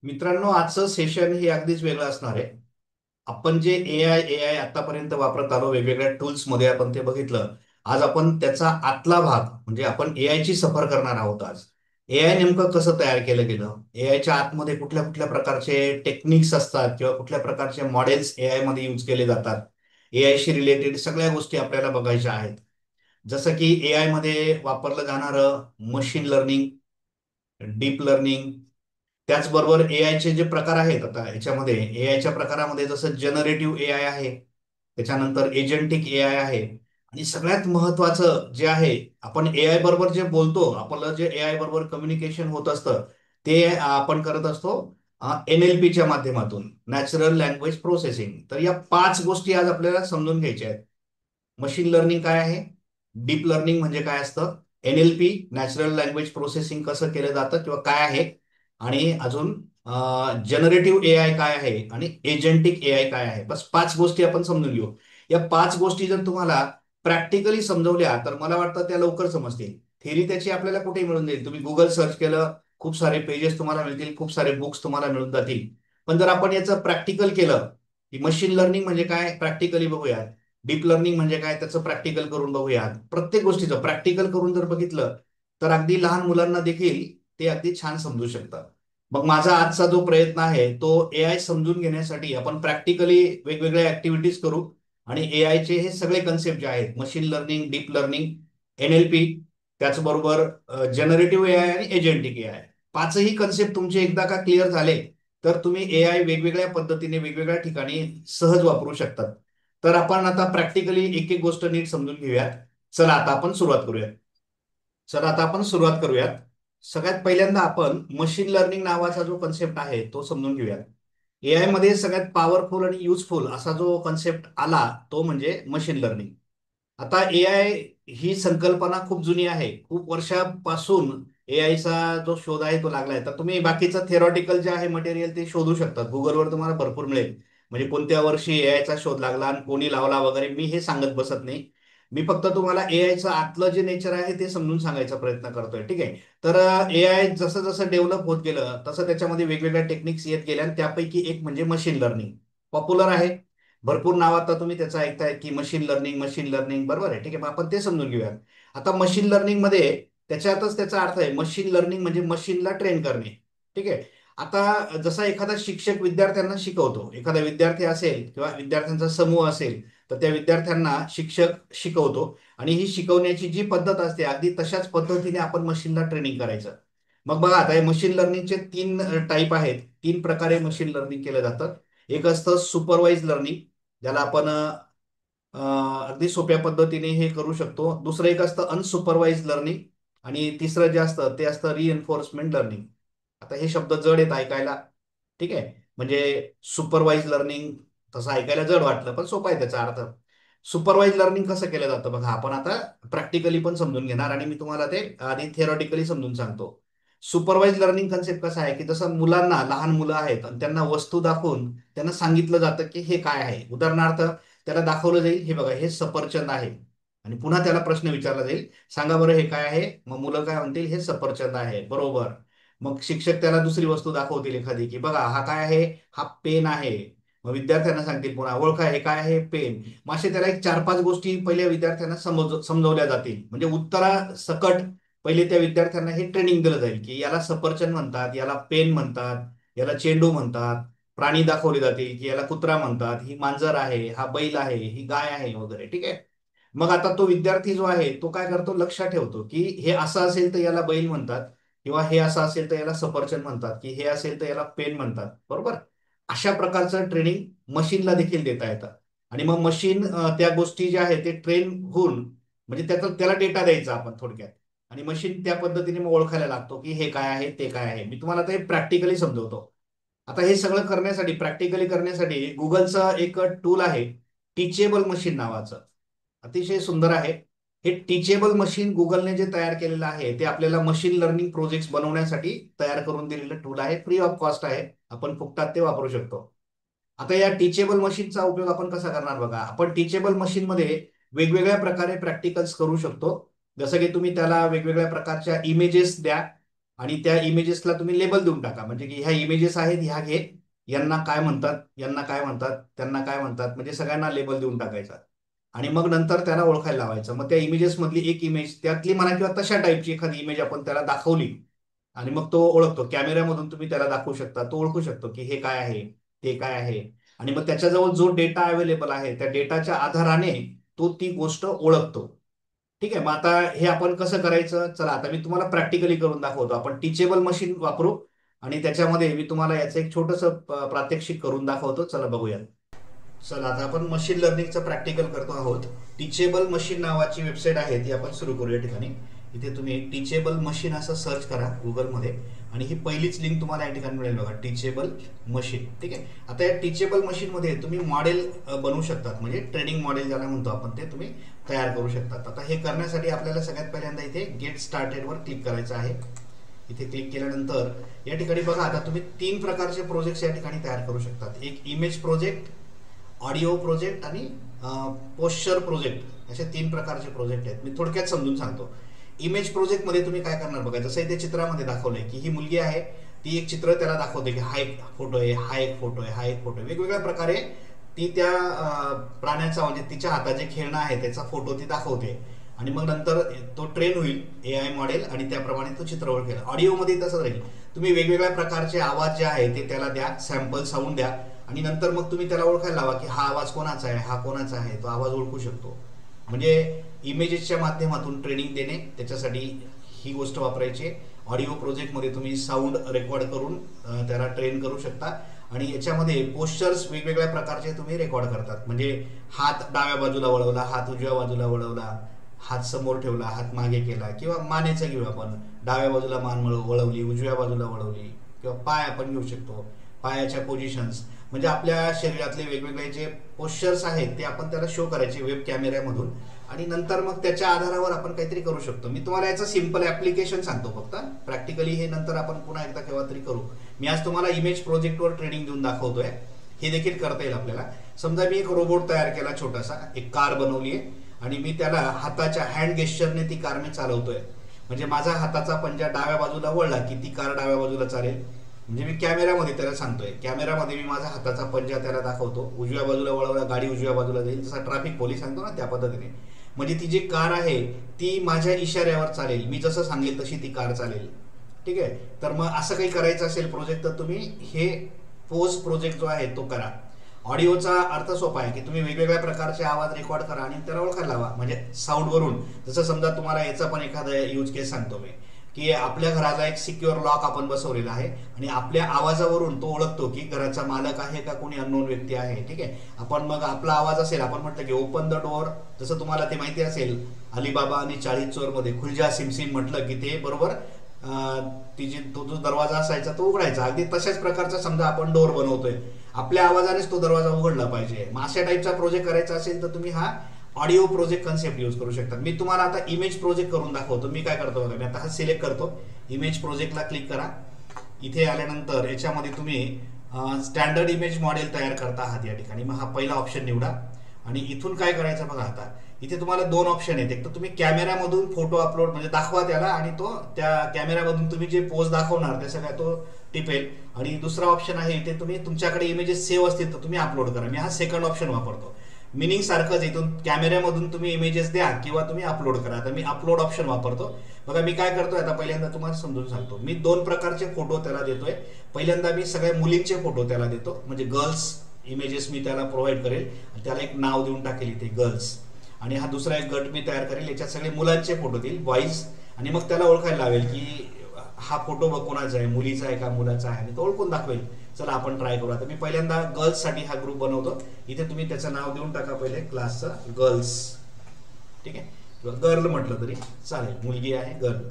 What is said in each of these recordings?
मित्रांनो, आजचं सेशन हे अगदीच वेगळं असणार आहे. आपण जे ए आय आतापर्यंत वापरत आलो, वेगवेगळ्या टूल्स मध्ये आपण ते बघितलं. आज आपण त्याचा आतला भाग म्हणजे आपण एआय ची सफर करणार आहोत. आज एआय नेमकं कसं तयार केलं गेलं, एआयच्या आतमध्ये कुठल्या कुठल्या प्रकारचे टेक्निक्स असतात किंवा कुठल्या प्रकारचे मॉडेल्स एआय मध्ये यूज केले जातात. एआय शी रिलेटेड सगळ्या गोष्टी आपल्याला बघायच्या आहेत. जसं की एआय मध्ये वापरलं जाणारं मशीन लर्निंग, डीप लर्निंग, त्याचबरोबर एआयचे जे प्रकार आहेत. आता याच्यामध्ये एआयच्या प्रकारामध्ये जसं जनरेटिव्ह एआय आहे, त्याच्यानंतर एजंटिक एआय आहे, आणि सगळ्यात महत्वाचं जे आहे, आपण एआय बरोबर जे बोलतो, आपलं जे एआय बरोबर कम्युनिकेशन होत असतं, ते आपण करत असतो NLP च्या माध्यमातून, नॅचरल लँग्वेज प्रोसेसिंग. तर या 5 गोष्टी आज आपल्याला समजून घ्यायच्या आहेत. मशीन लर्निंग काय आहे, डीप लर्निंग म्हणजे काय असतं, NLP नॅचरल लँग्वेज प्रोसेसिंग कसं केलं जातं किंवा काय आहे, आणि अजून जनरेटिव्ह एआय काय आहे, आणि एजंटिक एआय काय आहे. बस 5 गोष्टी आपण समजून घेऊ. या 5 गोष्टी जर तुम्हाला प्रॅक्टिकली समजवल्या तर मला वाटतं त्या लवकर समजतील. थेरी त्याची आपल्याला कुठे मिळून जाईल, तुम्ही गुगल सर्च केलं, खूप सारे पेजेस तुम्हाला मिळतील, खूप सारे बुक्स तुम्हाला मिळून जातील. पण जर आपण याचं प्रॅक्टिकल केलं, की मशीन लर्निंग म्हणजे काय प्रॅक्टिकली बघूया, डीप लर्निंग म्हणजे काय त्याचं प्रॅक्टिकल करून बघूया, प्रत्येक गोष्टीचं प्रॅक्टिकल करून जर बघितलं तर अगदी लहान मुलांना देखील ते अगदी छान समजू शकतात. मग माझा आजचा जो प्रयत्न आहे तो एआय समजून घेण्यासाठी आपण प्रॅक्टिकली वेगवेगळ्या ऍक्टिव्हिटीज करू. आणि एआयचे हे सगळे कन्सेप्ट जे आहेत, machine learning, deep learning, NLP, त्याचबरोबर जनरेटिव्ह एआय आणि एजंटिक एआय, 5ही कन्सेप्ट तुमचे एकदा का क्लिअर झाले तर तुम्ही एआय वेगवेगळ्या पद्धतीने वेगवेगळ्या ठिकाणी सहज वापरू शकतात. तर आपण आता प्रॅक्टिकली एक एक गोष्ट नीट समजून घेऊयात. चला आता आपण सुरुवात करूयात. चला आता आपण सुरुवात करूयात. सगळ्यात पहिल्यांदा आपण मशीन लर्निंग नावाचा जो कन्सेप्ट आहे तो समजून घेऊयात. एआय मध्ये सगळ्यात पॉवरफुल आणि युजफुल असा जो कन्सेप्ट आला तो म्हणजे मशीन लर्निंग. आता एआय ही संकल्पना खूप जुनी आहे, खूप वर्षापासून एआयचा जो शोध आहे तो लागलाय. तर तुम्ही बाकीचं थेरॉटिकल जे आहे मटेरियल ते शोधू शकता, गुगलवर तुम्हाला भरपूर मिळेल. म्हणजे कोणत्या वर्षी एआयचा शोध लागला आणि कोणी लावला वगैरे मी हे सांगत बसत नाही. मी फक्त तुम्हाला एआयचं आतलं जे नेचर आहे ते समजून सांगायचा प्रयत्न करतोय, ठीक आहे. तर एआय जसं जसं डेव्हलप होत गेलं तसं त्याच्यामध्ये वेगवेगळ्या टेक्निक्स येत गेल्या, आणि त्यापैकी एक म्हणजे मशीन लर्निंग. पॉप्युलर आहे, भरपूर नाव आता तुम्ही त्याचं ऐकताय की मशीन लर्निंग, मशीन लर्निंग, बरोबर आहे, ठीक आहे. मग आपण ते समजून घेऊया. आता मशीन लर्निंग मध्ये त्याच्यातच त्याचा अर्थ आहे, मशीन लर्निंग म्हणजे मशीनला ट्रेन करणे, ठीक आहे. आता जसा एखादा शिक्षक विद्यार्थ्यांना शिकवतो, एखादा विद्यार्थी असेल किंवा विद्यार्थ्यांचा समूह असेल, तर त्या विद्यार्थ्यांना शिक्षक शिकवतो. आणि ही शिकवण्याची जी पद्धत असते अगदी तशाच पद्धतीने आपण मशीनला ट्रेनिंग करायचं. मग बघा, आता हे मशीन लर्निंगचे 3 टाईप आहेत, 3 प्रकारे मशीन लर्निंग केलं जातं. एक असतं सुपरवाइज लर्निंग, ज्याला आपण अगदी सोप्या पद्धतीने हे करू शकतो. दुसरं एक असतं अनसुपरवाइज लर्निंग, आणि तिसरं जे असतं ते असतं रिएन्फोर्समेंट लर्निंग. आता हे शब्द जड आहेत ऐकायला, ठीक आहे. म्हणजे सुपरवाइज लर्निंग तसं ऐकायला जड वाटलं पण सोपं आहे त्याचा अर्थ. सुपरवाइज लर्निंग कसं केलं जातं बघा, आपण आता प्रॅक्टिकली पण समजून घेणार आणि मी तुम्हाला ते आधी थिअरॉटिकली समजून सांगतो. सुपरवाइज लर्निंग कन्सेप्ट कसा आहे, की जसं मुलांना, लहान मुलं आहेत आणि त्यांना वस्तू दाखवून त्यांना सांगितलं जातं की हे काय आहे. उदाहरणार्थ, त्याला दाखवलं जाईल, हे बघा हे सफरचंद आहे, आणि पुन्हा त्याला प्रश्न विचारला जाईल, सांगा बरं हे काय आहे. मग मुलं काय म्हणतील, हे सफरचंद आहे, बरोबर. मग शिक्षक त्याला दुसरी वस्तू दाखवतील एखादी, की बघा हा काय आहे, हा पेन आहे. मग विद्यार्थ्यांना सांगतील पुन्हा, ओळखा हे काय आहे, पेन. मग असे त्याला एक 4-5 गोष्टी पहिल्या विद्यार्थ्यांना समजवल्या जातील, म्हणजे उत्तरा सकट पहिले त्या विद्यार्थ्यांना हे ट्रेनिंग दिलं जाईल, की याला सफरचंद म्हणतात, याला पेन म्हणतात, याला चेंडू म्हणतात. प्राणी दाखवले जातील, की याला कुत्रा म्हणतात, ही मांजर आहे, हा बैल आहे, ही गाय आहे वगैरे, ठीक आहे. मग आता तो विद्यार्थी जो आहे तो काय करतो, लक्षात ठेवतो की हे असं असेल तर याला बैल म्हणतात, किंवा हे असं असेल तर याला सफरचंद म्हणतात, की हे असेल तर याला पेन म्हणतात, बरोबर. अशा प्रकारचं ट्रेनिंग मशीनला देखील देता येतं. आणि मग मशीन त्या गोष्टी ज्या आहेत ते ट्रेन होऊन, म्हणजे त्याचा त्याला डेटा द्यायचा आपण थोडक्यात, आणि मशीन त्या पद्धतीने मग ओळखायला लागतो की हे काय आहे, ते काय आहे. मी तुम्हाला ते प्रॅक्टिकली समजवतो. आता हे सगळं करण्यासाठी, प्रॅक्टिकली करण्यासाठी, गुगलचा एक टूल आहे, टीचेबल मशीन नावाचं. अतिशय सुंदर आहे. हे टीचेबल मशीन गुगलने जे तयार केलेलं आहे ते आपल्याला मशीन लर्निंग प्रोजेक्ट्स बनवण्यासाठी तयार करून दिलेलं टूल आहे, फ्री ऑफ कॉस्ट आहे, आपण फुकटात ते वापरू शकतो. आता या टीचेबल मशीनचा उपयोग आपण कसा करणार बघा, आपण टीचेबल मशीनमध्ये वेगवेगळ्या प्रकारे प्रॅक्टिकल्स करू शकतो. जसं की तुम्ही त्याला वेगवेगळ्या प्रकारच्या इमेजेस द्या, आणि त्या इमेजेसला तुम्ही लेबल देऊन टाका, म्हणजे की ह्या इमेजेस आहेत, ह्या घे, यांना काय म्हणतात, यांना काय म्हणतात, त्यांना काय म्हणतात, म्हणजे सगळ्यांना लेबल देऊन टाकायचा. आणि मग नंतर त्याला ओळखायला लावायचं. मग त्या इमेजेस मधली एक इमेज त्यातली म्हणा किंवा तशा टाईपची एखादी इमेज आपण त्याला दाखवली, आणि मग तो ओळखतो. कॅमेऱ्यामधून तुम्ही त्याला दाखवू शकता, तो ओळखू शकतो की हे काय आहे, ते काय आहे. आणि मग त्याच्याजवळ जो डेटा अवेलेबल आहे त्या डेटाच्या आधाराने तो ती गोष्ट ओळखतो. ठीक आहे. मग आता हे आपण कसं करायचं, चला आता मी तुम्हाला प्रॅक्टिकली करून दाखवतो. आपण टीचेबल मशीन वापरू आणि त्याच्यामध्ये मी तुम्हाला याचं एक छोटस प्रात्यक्षिक करून दाखवतो. चला बघूया. चला आता आपण मशीन लर्निंगचं प्रॅक्टिकल करतो आहोत. टीचेबल मशीन नावाची वेबसाईट आहे, ती आपण सुरू करू. या ठिकाणी इथे तुम्ही टीचेबल मशीन असं सर्च करा गुगलमध्ये, आणि ही पहिलीच लिंक तुम्हाला या ठिकाणी मिळेल बघा, टीचेबल मशीन. ठीक आहे. आता या टीचेबल मशीनमध्ये तुम्ही मॉडेल बनवू शकतात, म्हणजे ट्रेनिंग मॉडेल ज्याला म्हणतो आपण, ते तुम्ही तयार करू शकतात. आता हे करण्यासाठी आपल्याला सगळ्यात पहिल्यांदा इथे गेट स्टार्टेडवर क्लिक करायचं आहे. इथे क्लिक केल्यानंतर या ठिकाणी बघा, आता तुम्ही 3 प्रकारचे प्रोजेक्ट्स या ठिकाणी तयार करू शकतात. एक इमेज प्रोजेक्ट, ऑडिओ प्रोजेक्ट आणि पोस्चर प्रोजेक्ट, असे 3 प्रकारचे प्रोजेक्ट आहेत. मी थोडक्यात समजून सांगतो. इमेज प्रोजेक्टमध्ये तुम्ही काय करणार बघा, जसं इथे चित्रामध्ये दाखवलंय की ही मुलगी आहे, ती एक चित्र त्याला दाखवते की हा एक फोटो आहे, हा एक फोटो आहे, हा एक फोटो आहे. वेगवेगळ्या प्रकारे ती त्या प्राण्याचा, म्हणजे तिच्या हातात जे खेळणं आहे त्याचा फोटो ती दाखवते. आणि मग नंतर तो ट्रेन होईल एआय मॉडेल, आणि त्याप्रमाणे तो चित्र ओळखेल. ऑडिओमध्ये तसंच राहील. तुम्ही वेगवेगळ्या प्रकारचे आवाज जे आहे ते त्याला द्या, सॅम्पल साऊंड द्या, आणि नंतर मग तुम्ही त्याला ओळखायला लावा की हा आवाज कोणाचा आहे, हा कोणाचा आहे. तो आवाज ओळखू शकतो. म्हणजे इमेजेसच्या माध्यमातून ट्रेनिंग देणे, त्याच्यासाठी ही गोष्ट वापरायची. ऑडिओ प्रोजेक्टमध्ये तुम्ही साऊंड रेकॉर्ड करून त्याला ट्रेन करू शकता. आणि याच्यामध्ये पोस्चर्स वेगवेगळ्या प्रकारचे तुम्ही रेकॉर्ड करतात, म्हणजे हात डाव्या बाजूला वळवला, हात उजव्या बाजूला वळवला, हात समोर ठेवला, हात मागे केला, किंवा मानेचं घेऊ आपण, डाव्या बाजूला मान वळवली, उजव्या बाजूला वळवली, किंवा पाय आपण घेऊ शकतो, पायाच्या पोझिशन्स. म्हणजे आपल्या शरीरातले वेगवेगळे जे पोस्चर्स आहेत ते आपण त्याला शो करायचे वेब कॅमेऱ्यामधून, आणि नंतर मग त्याच्या आधारावर आपण काहीतरी करू शकतो. मी तुम्हाला याचं सिंपल ऍप्लिकेशन सांगतो फक्त, प्रॅक्टिकली हे नंतर आपण पुन्हा एकदा केव्हा तरी करू. मी आज तुम्हाला इमेज प्रोजेक्टवर ट्रेनिंग देऊन दाखवतोय, हे देखील करता येईल आपल्याला. समजा मी एक रोबोट तयार केला छोटासा, एक कार बनवली आहे, आणि मी त्याला हाताच्या हँड गेस्चरने ती कार मी चालवतोय. म्हणजे माझा हाताचा पंजा डाव्या बाजूला वळला की ती कार डाव्या बाजूला चालेल. म्हणजे मी कॅमेऱ्यामध्ये त्याला सांगतोय, कॅमेऱ्यामध्ये मी माझा हाताचा पंजा त्याला दाखवतो, उजव्या बाजूला वळवला, गाडी उजव्या बाजूला जाईल, जसा ट्रॅफिक पोलीस सांगतो ना त्या पद्धतीने. म्हणजे ती जी कार आहे ती माझ्या इशाऱ्यावर चालेल, मी जसं सांगेल तशी ती कार चालेल. ठीक आहे. तर मग असं काही करायचं असेल प्रोजेक्ट, तर तुम्ही हे पोस्ट प्रोजेक्ट जो आहे तो करा. ऑडिओचा अर्थ सोपा आहे की तुम्ही वेगवेगळ्या प्रकारचे आवाज रेकॉर्ड करा आणि त्याला ओळखायला लावा, म्हणजे साऊंडवरून. जसं समजा तुम्हाला याचा पण एखादा यूज केस सांगतो मी, की आपल्या घराला एक सिक्युअर लॉक आपण बसवलेला आहे, आणि आपल्या आवाजावरून तो ओळखतो की घराचा मालक आहे का कोणी अननोन व्यक्ती आहे. ठीक आहे. आपण मग आपला आवाज असेल, आपण म्हटलं की ओपन द डोअर, जसं तुम्हाला ते माहिती असेल अलिबाबा आणि 40 चोर मध्ये खुलजा सिमसिम म्हटलं की ते बरोबर तिची तो जो दरवाजा असायचा तो उघडायचा. अगदी तशाच प्रकारचा समजा आपण डोअर बनवतोय, आपल्या आवाजानेच तो दरवाजा उघडला पाहिजे. मग अशा टाईपचा प्रोजेक्ट करायचा असेल तर तुम्ही हा ऑडिओ प्रोजेक्ट कन्सेप्ट यूज करू शकता. मी तुम्हाला आता इमेज प्रोजेक्ट करून दाखवतो. मी काय करतो बघा, मी आता हा सिलेक्ट करतो, इमेज प्रोजेक्टला क्लिक करा. इथे आल्यानंतर याच्यामध्ये तुम्ही स्टँडर्ड इमेज मॉडेल तयार करता आहात या ठिकाणी. मग हा पहिला ऑप्शन निवडा, आणि इथून काय करायचं बघा, आता इथे तुम्हाला 2 ऑप्शन आहेत. एक तर तुम्ही कॅमेऱ्यामधून फोटो अपलोड, म्हणजे दाखवा त्याला, आणि तो त्या कॅमेऱ्यामधून तुम्ही जे पोज दाखवणार ते सगळ्या तो टिपेल. आणि दुसरा ऑप्शन आहे इथे, तुम्ही तुमच्याकडे इमेजेस सेव्ह असतील तर तुम्ही अपलोड करा. मी हा सेकंड ऑप्शन वापरतो. मिनिंग सारखंच, इथून कॅमेऱ्यामधून तुम्ही इमेजेस द्या किंवा तुम्ही अपलोड करा. आता मी अपलोड ऑप्शन वापरतो. बघा मी काय करतोय, आता पहिल्यांदा तुम्हाला समजून सांगतो. मी 2 प्रकारचे फोटो त्याला देतोय. पहिल्यांदा मी सगळ्या मुलींचे फोटो त्याला देतो, म्हणजे गर्ल्स इमेजेस मी त्याला प्रोव्हाइड करेल, त्याला एक नाव देऊन टाकेल इथे गर्ल्स. आणि हा दुसरा एक गट मी तयार करेल, याच्यात सगळे मुलांचे फोटो देईल, बॉईज. आणि मग त्याला ओळखायला लावेल की हा फोटो कोणाचा आहे, मुलीचा आहे का मुलाचा आहे, आणि तो ओळखून दाखवेल. चला आपण ट्राय करू. आता मी पहिल्यांदा गर्ल्स साठी हा ग्रुप बनवतो. इथे तुम्ही त्याचं नाव देऊन टाका पहिले क्लासचं गर्ल्स. ठीक आहे. किंवा गर्ल म्हटलं तरी चालेल, मुलगी आहे गर्ल.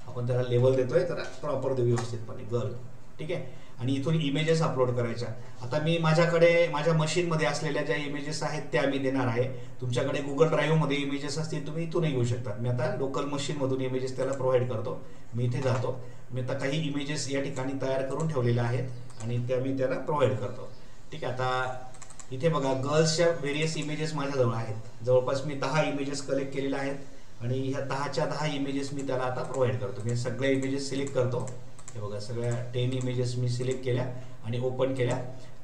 आपण त्याला लेबल देतोय, तर प्रॉपर देऊ व्यवस्थितपणे गर्ल. ठीक आहे. आणि इथून इमेजेस अपलोड करायच्या. आता मी माझ्याकडे माझ्या मशीनमध्ये असलेल्या ज्या इमेजेस आहेत त्या मी देणार आहे. तुमच्याकडे गुगल ड्राईव्ह मध्ये इमेजेस असतील तुम्ही इथूनही घेऊ शकता. मी आता लोकल मशीन मधून इमेजेस त्याला प्रोव्हाइड करतो. मी इथे जातो. मी आता काही इमेजेस या ठिकाणी तयार करून ठेवलेल्या आहेत, आणि त्या मी त्याला प्रोव्हाइड करतो. ठीक आहे. आता इथे बघा गर्ल्सच्या व्हेरियस इमेजेस माझ्याजवळ आहेत. जवळपास मी 10 इमेजेस कलेक्ट केलेल्या आहेत. आणि ह्या 10च्या 10 इमेजेस मी त्याला आता प्रोव्हाइड करतो. मी सगळ्या इमेजेस सिलेक्ट करतो. हे बघा सगळ्या 10 इमेजेस मी सिलेक्ट केल्या आणि ओपन केल्या.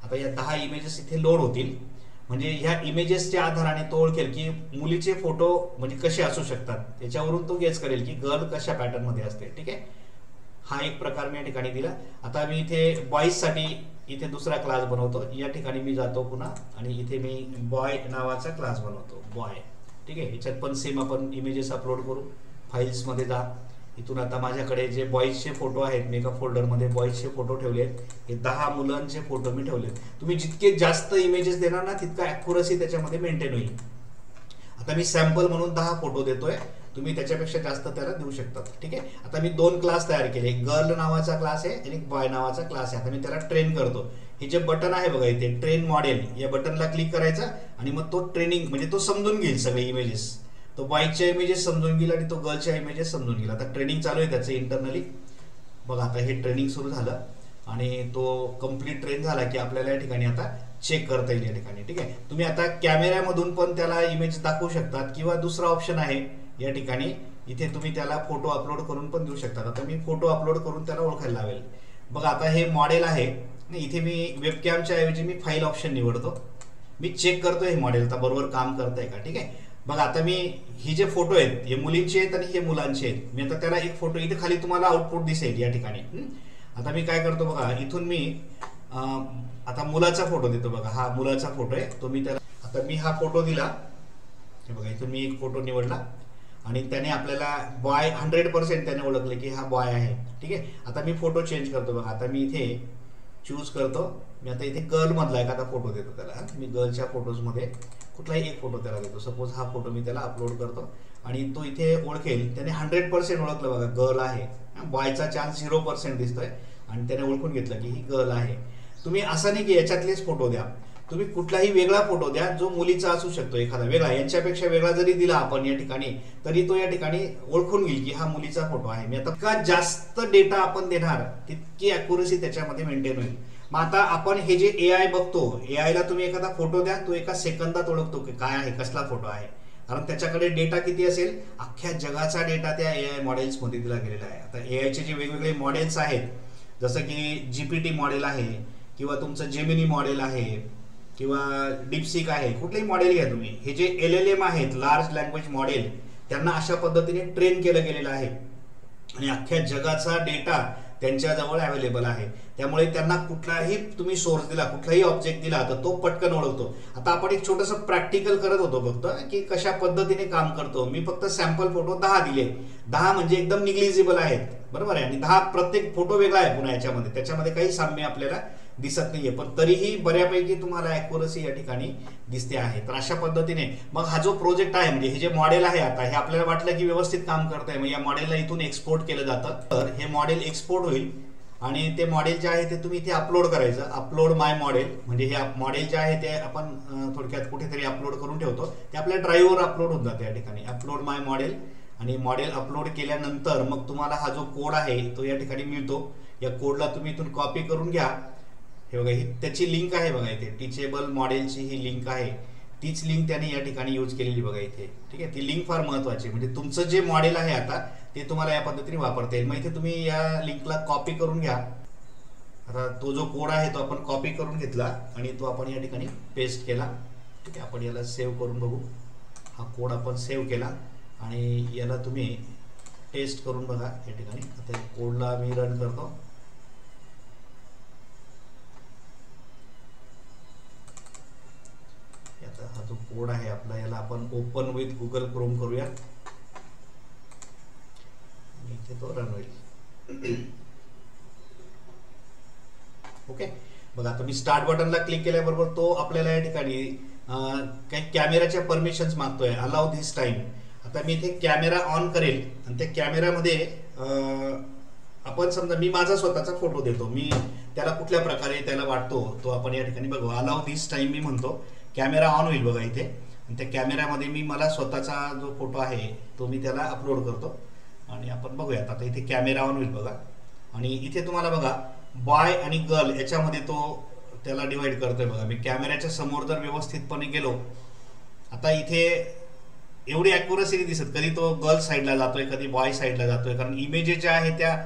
आता या 10 इमेजेस इथे लोड होतील. म्हणजे ह्या इमेजेसच्या आधाराने तो ओळखेल की मुलीचे फोटो म्हणजे कसे असू शकतात, त्याच्यावरून तो गेस करेल की गर्ल कशा पॅटर्न मध्ये असते. ठीक आहे, हा एक प्रकार मी या ठिकाणी दिला. आता मी इथे बॉईज साठी इथे दुसरा क्लास बनवतो. या ठिकाणी मी जातो पुन्हा आणि इथे मी बॉय नावाचा क्लास बनवतो, बॉय. ठीक आहे, याच्यात पण सेम आपण इमेजेस अपलोड करू. फाईल्स मध्ये जा. इथून आता माझ्याकडे जे बॉईजचे फोटो आहेत, मी एका फोल्डरमध्ये बॉईजचे फोटो ठेवले आहेत. हे 10 मुलांचे फोटो मी ठेवलेत. तुम्ही जितके जास्त इमेजेस देणार ना तितका ॲक्युरसी त्याच्यामध्ये मेंटेन होईल. आता मी सॅम्पल म्हणून 10 फोटो देतोय. तुम्ही त्याच्यापेक्षा जास्त त्याला देऊ शकतात. ठीक आहे, आता मी 2 क्लास तयार केले. एक गर्ल नावाचा क्लास आहे आणि एक बॉय नावाचा क्लास आहे. आता मी त्याला ट्रेन करतो. हे जे बटन आहे बघा इथे ट्रेन मॉडेल, या बटनला क्लिक करायचं आणि मग तो ट्रेनिंग म्हणजे तो समजून घेईल सगळे इमेजेस. तो बॉयच्या इमेजेस समजून घेईल आणि तो गर्लच्या इमेजेस समजून घेईल. आता ट्रेनिंग चालू आहे त्याचं इंटरनली. बघा आता हे ट्रेनिंग सुरू झालं आणि तो कम्प्लीट ट्रेन झाला की आपल्याला या ठिकाणी आता चेक करता येईल या ठिकाणी. ठीक आहे, तुम्ही आता कॅमेऱ्यामधून पण त्याला इमेज दाखवू शकतात किंवा दुसरा ऑप्शन आहे या ठिकाणी, इथे तुम्ही त्याला फोटो अपलोड करून पण देऊ शकतात. आता मी फोटो अपलोड करून त्याला ओळखायला लावेल. बघा आता हे मॉडेल आहे. इथे मी वेबकॅमच्या ऐवजी मी फाईल ऑप्शन निवडतो. मी चेक करतो हे मॉडेल आता बरोबर काम करतंय का. ठीक आहे, बघा आता मी हे जे फोटो आहेत हे मुलींचे आहेत आणि हे मुलांचे आहेत. मी आता त्याला एक फोटो इथे खाली तुम्हाला आउटपुट दिसेल या ठिकाणी. आता मी काय करतो बघा, इथून मी आता मुलाचा फोटो देतो. बघा हा मुलाचा फोटो आहे, तो मी त्याला आता मी हा फोटो दिला. हे बघा इथून मी एक फोटो निवडला आणि त्याने आपल्याला बॉय 100% त्याने ओळखले की हा बॉय आहे. ठीक आहे, आता मी फोटो चेंज करतो. बघा आता मी इथे चूज करतो. मी आता इथे गर्ल मधला एखादा फोटो देतो त्याला. मी गर्लच्या फोटोजमध्ये कुठलाही एक फोटो त्याला देतो. सपोज हा फोटो मी त्याला अपलोड करतो आणि तो इथे ओळखेल. त्याने 100% ओळखलं बघा गर्ल आहे. बॉयचा चान्स 0% दिसतोय आणि त्याने ओळखून घेतलं की ही गर्ल आहे. तुम्ही असं नाही की याच्यातलेच फोटो द्या, तुम्ही कुठलाही वेगळा फोटो द्या जो मुलीचा असू शकतो, एखादा वेगळा यांच्यापेक्षा वेगळा जरी दिला आपण या ठिकाणी तरी तो या ठिकाणी ओळखून घेईल की हा मुलीचा फोटो आहे. मी आता का जास्त डेटा आपण देणार तितकी अॅक्युरसी त्याच्यामध्ये मेंटेन होईल. मग आता आपण हे जे एआय बघतो, एआयला तुम्ही एखादा फोटो द्या, तो एका सेकंदात ओळखतो की काय आहे, कसला फोटो आहे. कारण त्याच्याकडे डेटा किती असेल, अख्ख्या जगाचा डेटा त्या एआय मॉडेल्स मध्ये दिला गेलेला आहे. आता एआयचे जे वेगवेगळे मॉडेल्स आहेत, जसं की जीपीटी मॉडेल आहे किंवा तुमचं जेमिनी मॉडेल आहे किंवा डीपसीक आहे, कुठलेही मॉडेल घ्या तुम्ही. हे जे LLM आहेत, लार्ज लँग्वेज मॉडेल, त्यांना अशा पद्धतीने ट्रेन केलं गेलेलं आहे आणि अख्ख्या जगाचा डेटा त्यांच्याजवळ अवेलेबल आहे. त्यामुळे त्यांना कुठलाही तुम्ही सोर्स दिला, कुठलाही ऑब्जेक्ट दिला तर तो पटकन ओळखतो. आता आपण एक छोटंसं प्रॅक्टिकल करत होतो फक्त की कशा पद्धतीने काम करतो. मी फक्त सॅम्पल फोटो 10 दिले. 10 म्हणजे एकदम निग्लिजिबल आहेत, बरोबर आहे. आणि 10 प्रत्येक फोटो वेगळा आहे पुन्हा याच्यामध्ये, त्याच्यामध्ये काही साम्य आपल्याला दिसत नाहीये, पण तरीही बऱ्यापैकी तुम्हाला अॅक्युरसी या ठिकाणी दिसते आहे. तर अशा पद्धतीने मग हा जो प्रोजेक्ट आहे म्हणजे हे जे मॉडेल आहे आता हे आपल्याला वाटलं की व्यवस्थित काम करत आहे, मग या मॉडेलला इथून एक्सपोर्ट केलं जातं. तर हे मॉडेल एक्सपोर्ट होईल आणि ते मॉडेल जे आहे ते तुम्ही इथे अपलोड करायचं. अपलोड माय मॉडेल म्हणजे हे मॉडेल जे आहे ते आपण थोडक्यात कुठेतरी अपलोड करून ठेवतो. ते आपल्या ड्राईव्हवर अपलोड होऊन जाते या ठिकाणी. अपलोड माय मॉडेल आणि मॉडेल अपलोड केल्यानंतर मग तुम्हाला हा जो कोड आहे तो या ठिकाणी मिळतो. या कोडला तुम्ही इथून कॉपी करून घ्या. हे बघा ही त्याची लिंक आहे बघा इथे, टीचेबल मॉडेलची ही लिंक आहे. तीच लिंक त्याने या ठिकाणी यूज केलेली बघा इथे. ठीक आहे, ती लिंक फार महत्वाची आहे. म्हणजे तुमचं जे मॉडेल आहे आता ते तुम्हाला या पद्धतीने वापरता येईल. मग इथे तुम्ही या लिंकला कॉपी करून घ्या. आता तो जो कोड आहे तो आपण कॉपी करून घेतला आणि तो आपण या ठिकाणी पेस्ट केला. ठीक आहे, आपण याला सेव्ह करून बघू. हा कोड आपण सेव्ह केला आणि याला तुम्ही टेस्ट करून बघा या ठिकाणी. आता कोडला मी रन करतो. हा जो कोड आहे आपला याला आपण ओपन विथ गुगल क्रोम करूया. इथे तो रन होईल. ओके, बघा आता मी स्टार्ट बटनला क्लिक केल्याबरोबर तो आपल्याला या ठिकाणी काही कॅमेराच्या परमिशन्स मागतोय. Allow this time. आता मी इथे कॅमेरा ऑन करेल आणि त्या कॅमेरामध्ये आपण समजा मी माझा स्वतःचा फोटो देतो. मी त्याला कुठल्या प्रकारे त्याला वाटतो तो आपण या ठिकाणी बघू. अलाउ धिस टाइम मी म्हणतो. कॅमेरा ऑन होईल बघा इथे आणि त्या कॅमेऱ्यामध्ये मी मला स्वतःचा जो फोटो आहे तो मी त्याला अपलोड करतो आणि आपण बघूयात. आता इथे कॅमेरा ऑन होईल बघा आणि इथे तुम्हाला बघा बॉय आणि गर्ल याच्यामध्ये तो त्याला डिवाइड करतोय बघा. मी कॅमेऱ्याच्या समोर जर व्यवस्थितपणे गेलो, आता इथे एवढी अॅक्युरसी नाही दिसत. कधी तो गर्ल्स साईडला जातोय, कधी बॉय साईडला जातोय, कारण इमेजेस ज्या आहेत त्या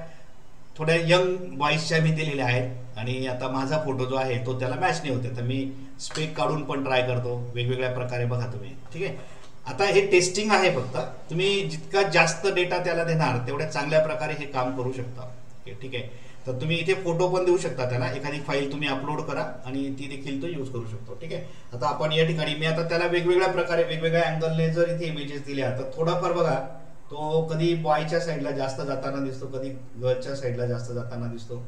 थोड्या यंग बॉईजच्या मी दिलेल्या आहेत, आणि आता माझा फोटो जो आहे तो त्याला मॅच नाही होते, तर मी स्पेक काढून पण ट्राय करतो वेगवेगळ्या प्रकारे. बघा तुम्ही, ठीक आहे. आता हे टेस्टिंग आहे फक्त. तुम्ही जितका जास्त डेटा त्याला देणार तेवढ्या चांगल्या प्रकारे हे काम करू शकता. ठीक आहे. तर तुम्ही इथे फोटो पण देऊ शकता त्याला, एखादी फाईल तुम्ही अपलोड करा आणि ती देखील तो यूज करू शकतो. ठीक आहे. आता आपण या ठिकाणी मी आता त्याला वेगवेगळ्या प्रकारे वेगवेगळ्या अँगलने जर इथे इमेजेस दिल्या तर थोडाफार बघा, तो कधी बॉयच्या साईडला जास्त जाताना दिसतो, कधी गर्लच्या साईडला जास्त जाताना दिसतो.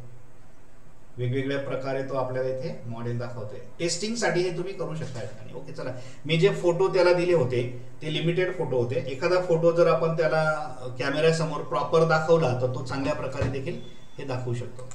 वेगवेगळ्या प्रकारे तो आपल्याला इथे मॉडेल दाखवतोय. टेस्टिंगसाठी हे तुम्ही करू शकता. आणि ओके, चला. मी जे फोटो त्याला दिले होते ते लिमिटेड फोटो होते. एखादा फोटो जर आपण त्याला कॅमेऱ्यासमोर प्रॉपर दाखवला तर तो चांगल्या प्रकारे देखील हे दाखवू शकतो.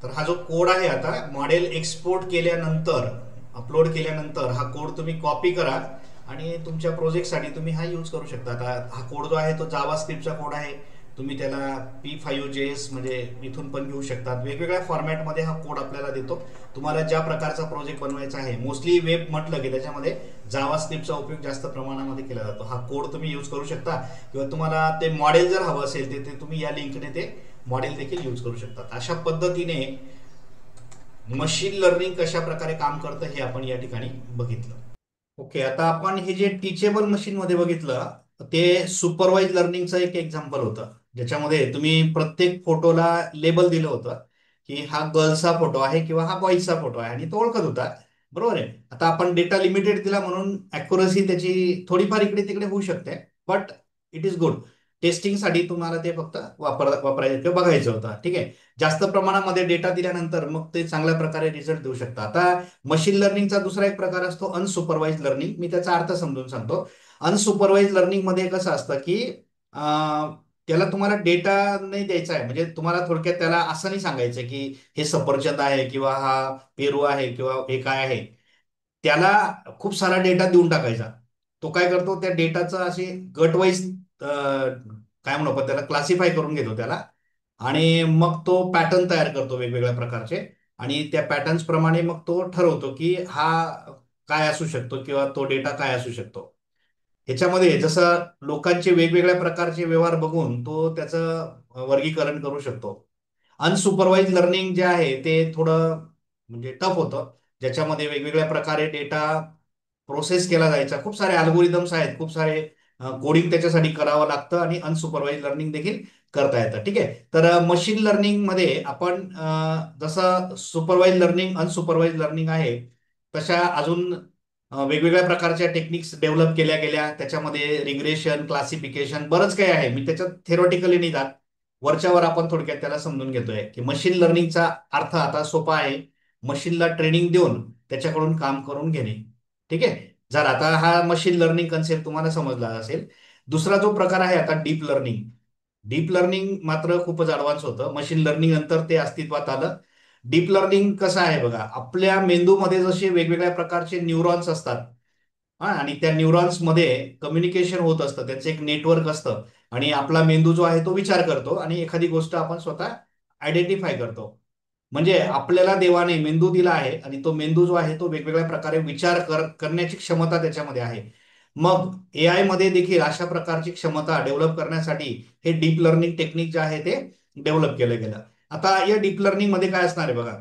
तर हा जो कोड आहे, आता मॉडेल एक्सपोर्ट केल्यानंतर, अपलोड केल्यानंतर हा कोड तुम्ही कॉपी करा आणि तुमच्या प्रोजेक्टसाठी तुम्ही हा यूज करू शकता. आता हा कोड जो आहे तो जावा स्क्रिप्टचा कोड आहे. तुम्ही त्याला P5JS म्हणजे इथून पण घेऊ शकतात. वेगवेगळ्या फॉर्मॅटमध्ये हा कोड आपल्याला देतो. तुम्हाला ज्या प्रकारचा प्रोजेक्ट बनवायचा आहे, मोस्टली वेब म्हटलं की त्याच्यामध्ये जावा स्क्रिप्टचा उपयोग जास्त प्रमाणामध्ये केला जातो. हा कोड तुम्ही यूज करू शकता, किंवा तुम्हाला ते मॉडेल जर हवं असेल ते तुम्ही या लिंकने ते मॉडेल देखील यूज करू शकतात. अशा पद्धतीने मशीन लर्निंग कशा प्रकारे काम करतं हे आपण या ठिकाणी बघितलं. ओके, आता आपण हे जे टीचेबल मशीन मध्ये बघितलं ते सुपरवाइज लर्निंगचं एक एक्झाम्पल होतं, ज्याच्यामध्ये तुम्ही प्रत्येक फोटोला लेबल दिलं होतं की हा गर्ल्सचा फोटो आहे किंवा हा बॉईजचा फोटो आहे, आणि तो ओळखत होता. बरोबर आहे. आता आपण डेटा लिमिटेड दिला म्हणून अॅक्युरसी त्याची थोडीफार इकडे तिकडे होऊ शकते, बट इट इज गुड. टेस्टिंगसाठी तुम्हाला ते फक्त वापरायचं किंवा बघायचं होतं. ठीक आहे. जास्त प्रमाणामध्ये डेटा दिल्यानंतर मग ते चांगल्या प्रकारे रिझल्ट देऊ शकतात. आता मशीन लर्निंगचा दुसरा एक प्रकार असतो अनसुपरवाइज लर्निंग. मी त्याचा अर्थ समजून सांगतो. अनसुपरवाइज लर्निंग मध्ये कसं असतं की त्याला तुम्हाला डेटा नाही द्यायचा आहे, म्हणजे तुम्हाला थोडक्यात त्याला असं नाही सांगायचं की हे सफरचंद आहे किंवा हा पेरू आहे किंवा हे काय आहे. त्याला खूप सारा डेटा देऊन टाकायचा. तो काय करतो, त्या डेटाचं असे गटवाईज काय म्हणू आपण त्याला, क्लासिफाय करून घेतो त्याला, आणि मग तो पॅटर्न तयार करतो वेगवेगळ्या प्रकारचे. आणि त्या पॅटर्न्स प्रमाणे मग तो ठरवतो की हा काय असू शकतो किंवा तो डेटा काय असू शकतो. ह्याच्यामध्ये जसं लोकांचे वेगवेगळ्या प्रकारचे व्यवहार बघून तो त्याचं वर्गीकरण करू शकतो. अनसुपरवाइज लर्निंग जे आहे ते थोडं म्हणजे टफ होतं, ज्याच्यामध्ये वेगवेगळ्या प्रकारे डेटा प्रोसेस केला जायचा. खूप सारे अल्गोरिदम्स आहेत, खूप सारे कोडिंग त्याच्यासाठी करावं लागतं, आणि अनसुपरवाइज लर्निंग देखील करता येतं. ठीक आहे. तर मशीन लर्निंग मध्ये आपण जसं सुपरवाइज लर्निंग, अनसुपरवाइज लर्निंग आहे, तशा अजून वेगवेगळ्या प्रकारच्या टेक्निक्स डेव्हलप केल्या गेल्या. त्याच्यामध्ये रिग्रेशन, क्लासिफिकेशन, बरंच काही आहे. मी त्याच्यात थेरोटिकली नाही जात. वरच्यावर आपण थोडक्यात त्याला समजून घेतोय की मशीन लर्निंगचा अर्थ आता सोपा आहे. मशीनला ट्रेनिंग देऊन त्याच्याकडून काम करून घेणे. ठीक आहे. जर आता हा मशीन लर्निंग कन्सेप्ट तुम्हाला समजला असेल. दुसरा जो प्रकार आहे आता डीप लर्निंग. डीप लर्निंग मात्र खूपच ऍडव्हान्स होतं. मशीन लर्निंग नंतर ते अस्तित्वात आलं. डीप लर्निंग कसं आहे बघा, आपल्या मेंदूमध्ये जसे वेगवेगळ्या प्रकारचे न्यूरॉन्स असतात, हा, आणि त्या न्यूरॉन्स मध्ये कम्युनिकेशन होत असतं, त्याचं एक नेटवर्क असतं. आणि आपला मेंदू जो आहे तो विचार करतो, आणि एखादी गोष्ट आपण स्वतः आयडेंटिफाय करतो. म्हणजे आपल्याला देवाने मेंदू दिला आहे, आणि तो मेंदू जो आहे तो वेगवेगळ्या प्रकारे विचार करण्याची क्षमता त्याच्यामध्ये आहे. मग एआय मध्ये देखील अशा प्रकारची क्षमता डेव्हलप करण्यासाठी हे डीप लर्निंग टेक्निक जे आहे ते डेव्हलप केलं गेलं. आता या डीप लर्निंग मध्ये काय असणार आहे बघा,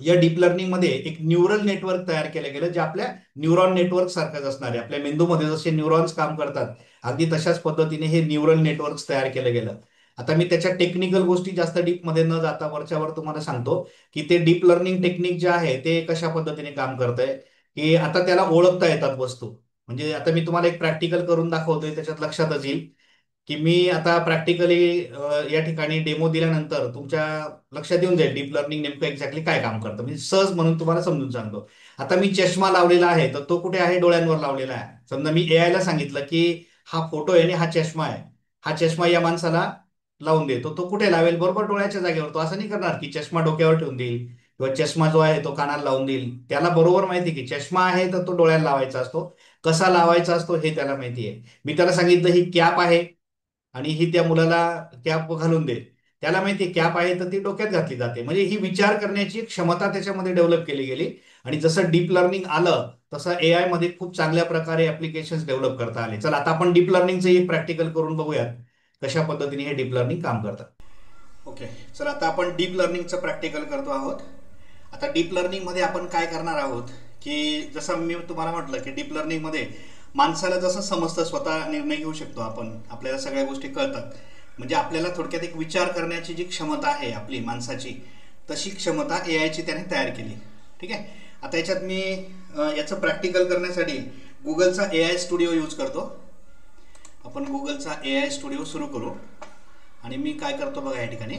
या डीप लर्निंग मध्ये एक न्यूरल नेटवर्क तयार केलं गेलं, जे आपल्या न्यूरॉन नेटवर्क सारखंच असणार आहे. आपल्या मेंदूमध्ये जसे न्यूरॉन्स काम करतात, अगदी तशाच पद्धतीने हे न्यूरल नेटवर्क तयार केलं गेलं. आता मी त्याच्या टेक्निकल गोष्टी जास्त डीप मध्ये न जाता वरच्यावर तुम्हाला सांगतो की ते डीप लर्निंग टेक्निक जे आहे ते कशा पद्धतीने काम करतंय. की आता त्याला ओळखता येतात वस्तू. म्हणजे आता मी तुम्हाला एक प्रॅक्टिकल करून दाखवतोय, त्याच्यात लक्षातच येईल की मी आता प्रॅक्टिकली या ठिकाणी डेमो दिल्यानंतर तुमच्या लक्षात येऊन जाईल डीप लर्निंग नेमकं एक्झॅक्टली काय काम करतं. मी सहज म्हणून तुम्हाला समजून सांगतो. आता मी चष्मा लावलेला आहे, तर तो कुठे आहे, डोळ्यांवर लावलेला आहे. समजा मी एआय ला सांगितलं की हा फोटो आहे आणि हा चष्मा आहे, हा चष्मा या माणसाला लावून देतो, तो कुठे लावेल, बरोबर डोळ्याच्या जागेवर. तो असं नाही करणार की चष्मा डोक्यावर ठेवून देईल किंवा चष्मा जो आहे तो कानाला लावून देईल. त्याला बरोबर माहिती की चष्मा आहे तर तो डोळ्याला लावायचा असतो. कसा लावायचा असतो हे त्याला माहिती आहे. मी त्याला सांगितलं ही कॅप आहे आणि ही त्या मुलाला कॅप घालून दे, त्याला माहिती कॅप आहे तर ती डोक्यात घातली जाते. म्हणजे ही विचार करण्याची क्षमता त्याच्यामध्ये डेव्हलप केली गेली. आणि जसं डीप लर्निंग आलं तसं एआय मध्ये खूप चांगल्या प्रकारे ऍप्लिकेशन्स डेव्हलप करता आले. चला आता आपण डीप लर्निंगचं एक प्रॅक्टिकल करून बघूयात कशा पद्धतीने हे डीप लर्निंग काम करतं. ओके, चला आता आपण डीप लर्निंगचं प्रॅक्टिकल करतो आहोत. आता डीप लर्निंगमध्ये आपण काय करणार आहोत की जसं मी तुम्हाला म्हटलं की डीप लर्निंगमध्ये माणसाला जसं समजतं स्वतः निर्णय घेऊ शकतो आपण, आपल्याला सगळ्या गोष्टी कळतात. म्हणजे आपल्याला थोडक्यात एक विचार करण्याची जी क्षमता आहे आपली माणसाची, तशी क्षमता ए आयची त्याने तयार केली. ठीक आहे. आता याच्यात मी याचं प्रॅक्टिकल करण्यासाठी गुगलचा ए आय स्टुडिओ यूज करतो. आपण गुगलचा ए आय स्टुडिओ सुरू करू आणि मी काय करतो बघा या ठिकाणी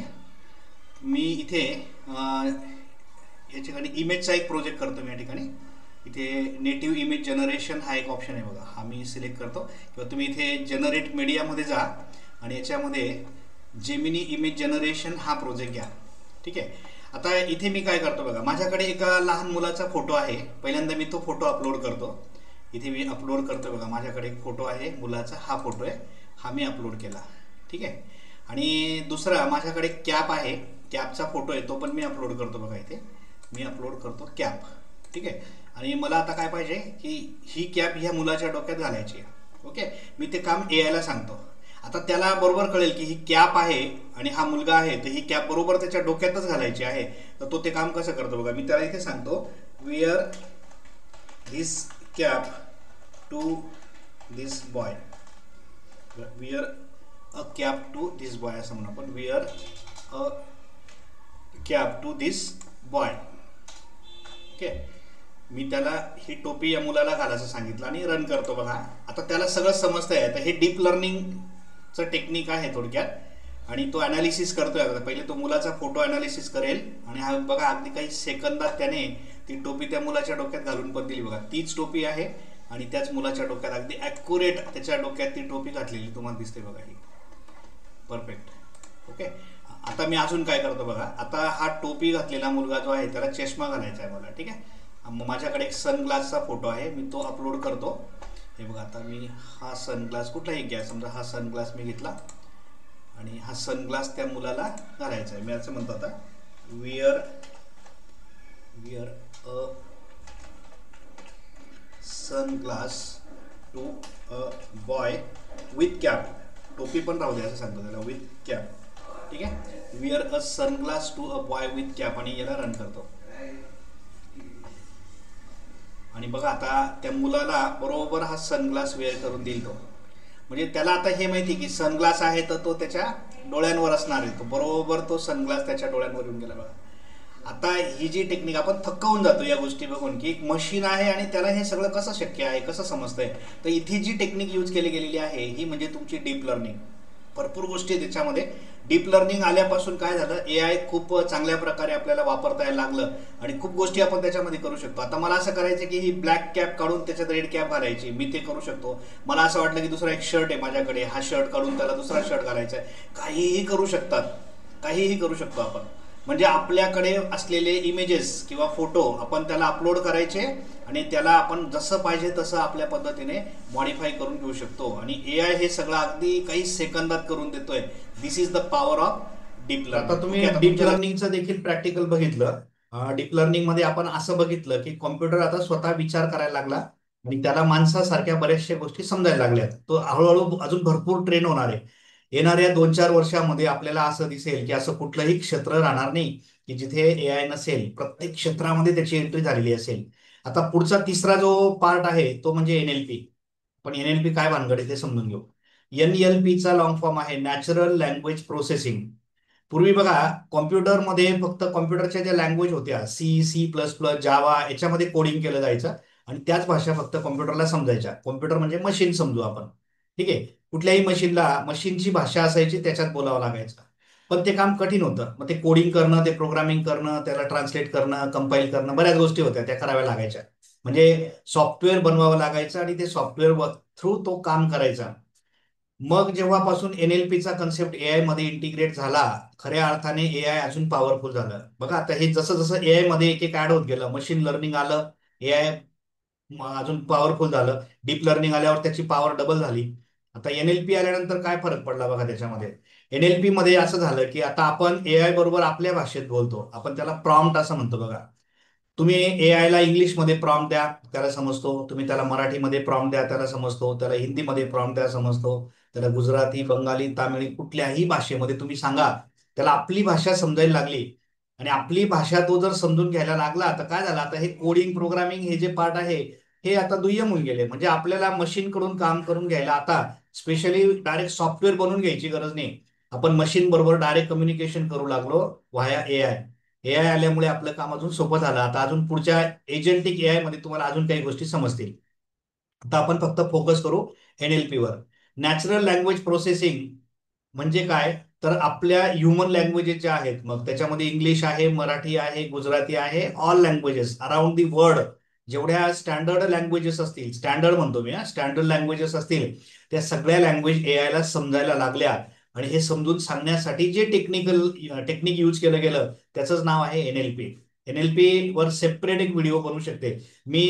मी इथे या ठिकाणी इमेजचा एक प्रोजेक्ट करतो. मी या ठिकाणी इथे नेटिव्ह इमेज जनरेशन हा एक ऑप्शन आहे बघा, हा मी सिलेक्ट करतो. किंवा तुम्ही इथे जनरेट मीडियामध्ये जा आणि याच्यामध्ये जेमिनी इमेज जनरेशन हा प्रोजेक्ट घ्या. ठीक आहे. आता इथे मी काय करतो बघा, माझ्याकडे एका लहान मुलाचा फोटो आहे. पहिल्यांदा मी तो फोटो अपलोड करतो. इथे मी अपलोड करतो बघा, माझ्याकडे एक फोटो आहे मुलाचा, हा फोटो आहे, हा मी अपलोड केला. ठीक आहे. आणि दुसरा माझ्याकडे कॅप आहे, कॅपचा फोटो आहे, तो पण मी अपलोड करतो बघा. इथे मी अपलोड करतो कॅप. ठीक आहे. आणि मला आता काय पाहिजे की ही कॅप ह्या मुलाच्या डोक्यात घालायची आहे. ओके, मी ते काम ए आयला सांगतो. आता त्याला बरोबर कळेल की ही कॅप आहे आणि हा मुलगा आहे, तर ही कॅप बरोबर त्याच्या डोक्यातच घालायची आहे. तर तो ते काम कसं करतो बघा, मी त्याला इथे सांगतो wear this cap to this boy. Wear a cap to this boy असं म्हणून आपण, wear a cap to this boy. Okay, मी त्याला ही टोपी या मुलाला घालायचं सांगितलं आणि रन करतो बघा. आता त्याला सगळं समजतं आहे. तर हे डीप लर्निंगचं टेक्निक आहे थोडक्यात. आणि तो ॲनालिसिस करतोय. आता पहिले तो मुलाचा फोटो ॲनालिसिस करेल आणि हा बघा अगदी काही सेकंदात त्याने ती टोपी त्या मुलाच्या डोक्यात घालून पण दिली बघा. तीच टोपी आहे आणि त्याच मुलाच्या डोक्यात अगदी ॲक्युरेट त्याच्या डोक्यात ती टोपी घातलेली तुम्हाला दिसते बघा. ही परफेक्ट. ओके, आता मी अजून काय करतो बघा, आता हा टोपी घातलेला मुलगा जो आहे त्याला चष्मा घालायचा आहे मला. ठीक आहे. मग माझ्याकडे एक सनग्लासचा फोटो आहे, मी तो अपलोड करतो. हे बघा, आता मी हा सनग्लास कुठलाही घ्या, समजा हा सनग्लास मी घेतला आणि हा सनग्लास त्या मुलाला घालायचा आहे. मी असं म्हणतो आता wear wear a sunglass to a boy with cap. टोपी पण राहू दे असं सांगतो त्याला, विथ कॅप. ठीक आहे. Wear a sunglass to a boy with cap आणि याला रन करतो. आणि बघा आता त्या मुलाला बरोबर हा सनग्लास वेअर करून देईल तो. म्हणजे त्याला आता हे माहिती की सनग्लास आहे तर तो त्याच्या डोळ्यांवर असणार आहे. तो बरोबर तो सनग्लास त्याच्या डोळ्यांवर येऊन गेला बघा. आता ही जी टेक्निक आपण थक्क जातो या गोष्टी बघून की एक मशीन आहे आणि त्याला हे सगळं कसं शक्य आहे, कसं समजतंय. तर इथे जी टेक्निक यूज केली गेलेली आहे ही म्हणजे तुमची डीप लर्निंग. भरपूर गोष्टी आहेत त्याच्यामध्ये. डीप लर्निंग आल्यापासून काय झालं, ए आय खूप चांगल्या प्रकारे आपल्याला वापरता यायला लागलं आणि खूप गोष्टी आपण त्याच्यामध्ये करू शकतो. आता मला असं करायचं की ही ब्लॅक कॅप काढून त्याच्यात रेड कॅप घालायची, मी ते करू शकतो. मला असं वाटलं की दुसरा एक शर्ट आहे माझ्याकडे, हा शर्ट काढून त्याला दुसरा शर्ट घालायचा आहे. काहीही करू शकतात, काहीही करू शकतो आपण. म्हणजे आपल्याकडे असलेले इमेजेस किंवा फोटो आपण त्याला अपलोड करायचे आणि त्याला आपण जसं पाहिजे तसं आपल्या पद्धतीने मॉडिफाय करून घेऊ शकतो. आणि ए आय हे सगळं अगदी काही सेकंदात करून देतोय. This is the power of deep learning. आता तुम्ही डीप लर्निंगचं देखील प्रॅक्टिकल बघितलं. डीप लर्निंग मध्ये आपण असं बघितलं की कॉम्प्युटर आता स्वतः विचार करायला लागला आणि त्याला माणसासारख्या बऱ्याचशा गोष्टी समजायला लागल्यात. तो हळूहळू अजून भरपूर ट्रेन होणार आहे. येणाऱ्या 2-4 वर्षामध्ये आपल्याला असं दिसेल की असं कुठलंही क्षेत्र राहणार नाही की जिथे ए आय नसेल. प्रत्येक क्षेत्रामध्ये त्याची एंट्री झालेली असेल. आता पुढचा तिसरा जो पार्ट आहे तो म्हणजे एनएलपी. पण एनएलपी काय भानगड आहे ते समजून घेऊ. एनएलपीचा लॉंग फॉर्म आहे नॅचरल लँग्वेज प्रोसेसिंग. पूर्वी बघा कॉम्प्युटरमध्ये फक्त कॉम्प्युटरच्या ज्या लँग्वेज होत्या सी, सी प्लस प्लस, जावा, याच्यामध्ये कोडिंग केलं जायचं आणि त्याच भाषा फक्त कॉम्प्युटरला समजायच्या. कॉम्प्युटर म्हणजे मशीन समजू आपण. ठीक आहे. कुठल्याही मशीनला मशीनची भाषा असायची, त्याच्यात बोलावं लागायचं. पण ते काम कठीण होतं. मग ते कोडिंग करणं, ते प्रोग्रामिंग करणं, त्याला ट्रान्सलेट करणं, कंपाईल करणं, बऱ्याच गोष्टी होत्या त्या कराव्या लागायच्या. म्हणजे सॉफ्टवेअर बनवावं लागायचं आणि ते सॉफ्टवेअर थ्रू तो काम करायचा. मग जेव्हापासून एनएलपीचा कन्सेप्ट एआय मध्ये इंटिग्रेट झाला, खऱ्या अर्थाने एआय अजून पॉवरफुल झालं. बघा आता हे जसं जसं एआय मध्ये एक एक ऍड होत गेलं, मशीन लर्निंग आलं, एआय अजून पॉवरफुल झालं. डीप लर्निंग आल्यावर त्याची पॉवर डबल झाली. आता एनएलपी आल्यानंतर काय फरक पडला बघा त्याच्यामध्ये. एनएलपी मध्ये असं झालं की आता आपण एआय बरोबर आपल्या भाषेत बोलतो. आपण त्याला प्रॉम्प्ट असं म्हणतो बघा. तुम्ही एआय ला इंग्लिशमध्ये प्रॉम्प्ट द्या, त्याला समजतो. तुम्ही त्याला मराठीमध्ये प्रॉम्प्ट द्या, त्याला समजतो. त्याला हिंदीमध्ये प्रॉम्प्ट द्या, समजतो. त्याला गुजराती, बंगाली, तामिळी कुठल्याही भाषेमध्ये तुम्ही सांगा, त्याला आपली भाषा समजायला लागली आणि आपली भाषा तो जर समजून घ्यायला लागला, तर काय झालं, आता हे कोडिंग प्रोग्रामिंग हे जे पार्ट आहे हे आता दुय्यम होऊन गेले. म्हणजे आपल्याला मशीन कडून काम करून घ्यायला आता स्पेशली डायरेक्ट सॉफ्टवेअर बनवून घ्यायची गरज नाही. आपण मशीन बरोबर डायरेक्ट कम्युनिकेशन करू लागलो व्हाया एआय. एआय आल्यामुळे आपलं काम अजून सोपं झालं. आता अजून पुढच्या एजंटिक एआय मध्ये तुम्हाला अजून काही गोष्टी समजतील. आता आपण फक्त फोकस करू एनएलपी वर. नॅचरल लँग्वेज प्रोसेसिंग म्हणजे काय, तर आपल्या ह्युमन लँग्वेजेस ज्या आहेत, मग त्याच्यामध्ये इंग्लिश आहे, मराठी आहे, गुजराती आहे, all languages around the world, जेवढ्या स्टँडर्ड लँग्वेजेस असतील, स्टँडर्ड म्हणतो मी, स्टँडर्ड लँग्वेजेस असतील, त्या सगळ्या लँग्वेज एआय ला समजायला लागल्या. आणि हे समजून सांगण्यासाठी जे टेक्निक यूज केलं गेलं त्याचंच नाव आहे एनएलपी. एनएलपी वर सेपरेट एक व्हिडिओ बनवू शकते मी.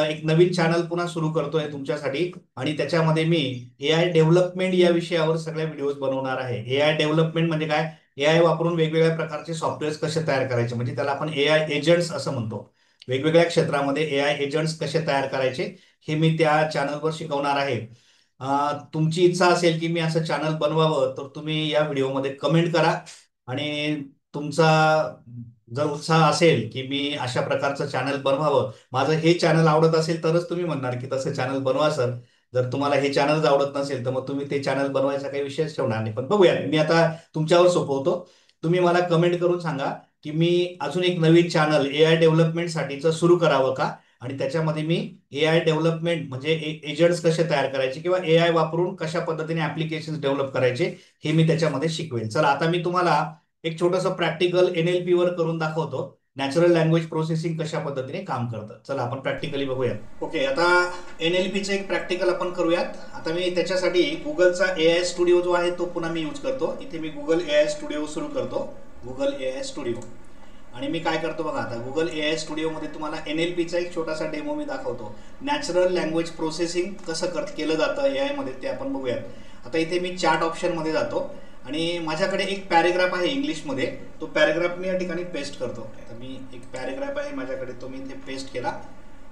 एक नवीन चॅनल पुन्हा सुरू करतोय तुमच्यासाठी आणि त्याच्यामध्ये मी एआय डेव्हलपमेंट या विषयावर सगळ्या व्हिडिओज बनवणार आहे. एआय डेव्हलपमेंट म्हणजे काय, एआय वापरून वेगवेगळ्या प्रकारचे सॉफ्टवेअर कसे तयार करायचे, म्हणजे त्याला आपण एआय एजंट्स असं म्हणतो. वेगवेगळ्या क्षेत्रामध्ये एआय एजंट्स कसे तयार करायचे हे मी त्या चॅनलवर शिकवणार आहे. तुमची इच्छा असेल की मी असं चॅनल बनवावं, तर तुम्ही या व्हिडिओमध्ये कमेंट करा. आणि तुमचा जर उत्साह असेल की मी अशा प्रकारचं चॅनल बनवावं, माझं हे चॅनल आवडत असेल तरच तुम्ही म्हणणार की तसं चॅनल बनवा सर. जर तुम्हाला हे चॅनल आवडत नसेल तर मग तुम्ही ते चॅनल बनवायचा काही विषयच ठेवणार नाही. पण बघूया, मी आता तुमच्यावर सोपवतो. तुम्ही मला कमेंट करून सांगा की मी अजून एक नवीन चॅनल एआय डेव्हलपमेंट साठीचं सुरू करावं का, आणि त्याच्यामध्ये मी एआय डेव्हलपमेंट म्हणजे एजंट्स कसे तयार करायचे किंवा एआय वापरून कशा पद्धतीने ऍप्लिकेशन डेव्हलप करायचे हे मी त्याच्यामध्ये शिकवेन. चला, आता मी तुम्हाला एक छोटंसं प्रॅक्टिकल एनएलपी वर करून दाखवतो. नॅचरल लँग्वेज प्रोसेसिंग कशा पद्धतीने काम करतं. चला आपण प्रॅक्टिकली बघूया. ओके, आता एनएलपीचं एक प्रॅक्टिकल आपण करूयात. आता मी त्याच्यासाठी गुगलचा एआय स्टुडिओ जो आहे तो पुन्हा मी यूज करतो. इथे मी गुगल एआय स्टुडिओ सुरू करतो, गुगल एआय स्टुडिओ. आणि मी काय करतो बघा, आता गुगल एआय स्टुडिओमध्ये तुम्हाला एनएलपीचा एक छोटासा डेमो मी दाखवतो. नॅचरल लँग्वेज प्रोसेसिंग कसं केलं जातं एआय मध्ये ते आपण बघूयात. आता इथे मी चॅट ऑप्शन मध्ये जातो आणि माझ्याकडे एक पॅरेग्राफ आहे इंग्लिशमध्ये, तो पॅरेग्राफ मी या ठिकाणी पेस्ट करतो. आता मी एक पॅरेग्राफ आहे माझ्याकडे, तो मी इथे पेस्ट केला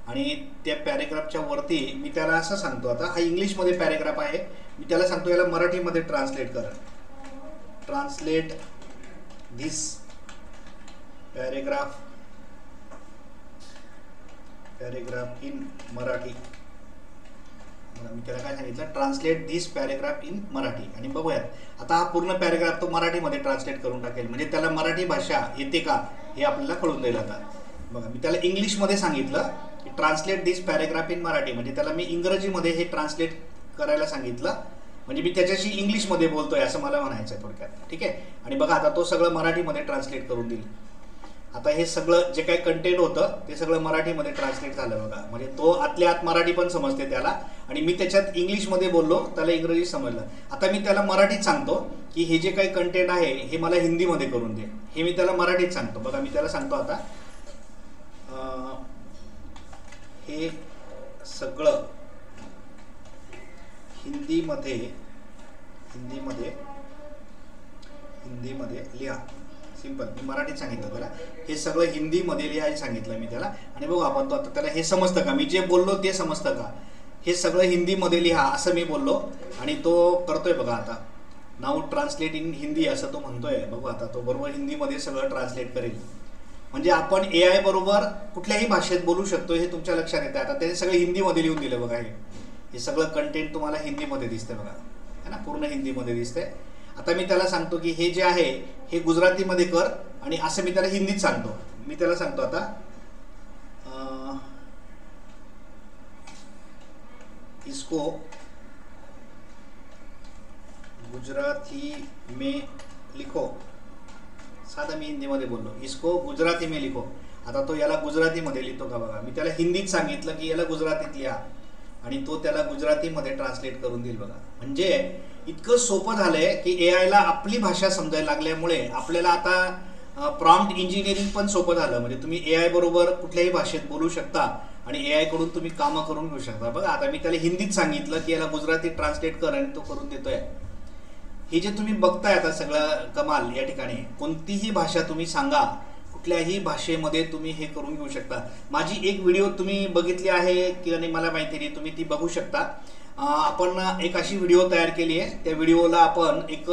आणि त्या पॅरेग्राफच्या वरती मी त्याला असं सांगतो, आता हा इंग्लिशमध्ये पॅरेग्राफ आहे, मी त्याला सांगतो याला मराठीमध्ये ट्रान्सलेट कर. Translate this paragraph in Marathi. मी त्याला काय सांगितलं, translate this paragraph in Marathi. आणि बघूयात आता हा पूर्ण पॅरेग्राफ तो मराठीमध्ये ट्रान्सलेट करून टाकेल, म्हणजे त्याला मराठी भाषा येते का हे आपल्याला कळून जाईल. आता बघा, मी त्याला इंग्लिशमध्ये सांगितलं की translate this paragraph in Marathi, म्हणजे त्याला मी इंग्रजीमध्ये हे ट्रान्सलेट करायला सांगितलं, म्हणजे मी त्याच्याशी इंग्लिशमध्ये बोलतोय असं मला म्हणायचं आहे थोडक्यात. ठीक आहे, आणि बघा आता तो सगळं मराठीमध्ये ट्रान्सलेट करून दिलं. आता हे सगळं जे काही कंटेंट होतं ते सगळं मराठीमध्ये ट्रान्सलेट झालं बघा, म्हणजे तो आतल्या आत मराठी पण समजते त्याला. आणि मी त्याच्यात इंग्लिशमध्ये बोललो, त्याला इंग्रजी समजलं. आता मी त्याला मराठीत सांगतो की हे जे काही कंटेंट आहे हे मला हिंदीमध्ये करून दे, हे मी त्याला मराठीत सांगतो. बघा, मी त्याला सांगतो आता हे सगळं हिंदीमध्ये लिहा. सिंपल, मी मराठीत सांगितलं त्याला, हे सगळं हिंदीमध्ये लिहायला सांगितलं मी त्याला. आणि बघू आपण तो आता त्याला हे समजतं का, मी जे बोललो ते समजतं का, हे सगळं हिंदीमध्ये लिहा असं मी बोललो आणि तो करतोय बघा. आता नाऊ ट्रान्सलेट इन हिंदी असं तो म्हणतोय. बघू आता तो बरोबर हिंदीमध्ये सगळं ट्रान्सलेट करेल. म्हणजे आपण एआय बरोबर कुठल्याही भाषेत बोलू शकतो हे तुमच्या लक्षात येतं. आता त्याने सगळं हिंदीमध्ये लिहून दिलं बघा. हे सगळं कंटेंट तुम्हाला हिंदीमध्ये दिसतंय बघा, है ना, पूर्ण हिंदीमध्ये दिसतंय. आता मी त्याला सांगतो की हे जे आहे हे गुजरातीमध्ये कर, आणि असं मी त्याला हिंदीत सांगतो. मी त्याला सांगतो आता इसको गुजराती में लिखो. साधा मी हिंदीमध्ये बोललो, इसको गुजराती में लिखो. आता तो याला गुजरातीमध्ये लिहितो का बघा. मी त्याला हिंदीत सांगितलं की याला गुजरातीत लिहा आणि तो त्याला गुजरातीमध्ये ट्रान्सलेट करून देईल बघा. म्हणजे इतकं सोपं झालंय की एआयला आपली भाषा समजायला लागल्यामुळे आपल्याला आता प्रॉम्प्ट इंजिनिअरिंग पण सोपं झालं. म्हणजे तुम्ही एआय बरोबर कुठल्याही भाषेत बोलू शकता आणि एआय कडून तुम्ही कामं करून घेऊ शकता. बघा, आता मी त्याला हिंदीत सांगितलं की याला गुजरातीत ट्रान्सलेट कर आणि तो करून देतोय. हे जे तुम्ही बघताय आता सगळं कमाल या ठिकाणी, कोणतीही भाषा तुम्ही सांगा, कुठल्याही भाषेमध्ये तुम्ही हे करून घेऊ शकता. माझी एक व्हिडिओ तुम्ही बघितली आहे की नाही मला माहिती नाही, तुम्ही ती बघू शकता. आपण एक अशी व्हिडिओ तयार केली आहे. त्या व्हिडिओला आपण एक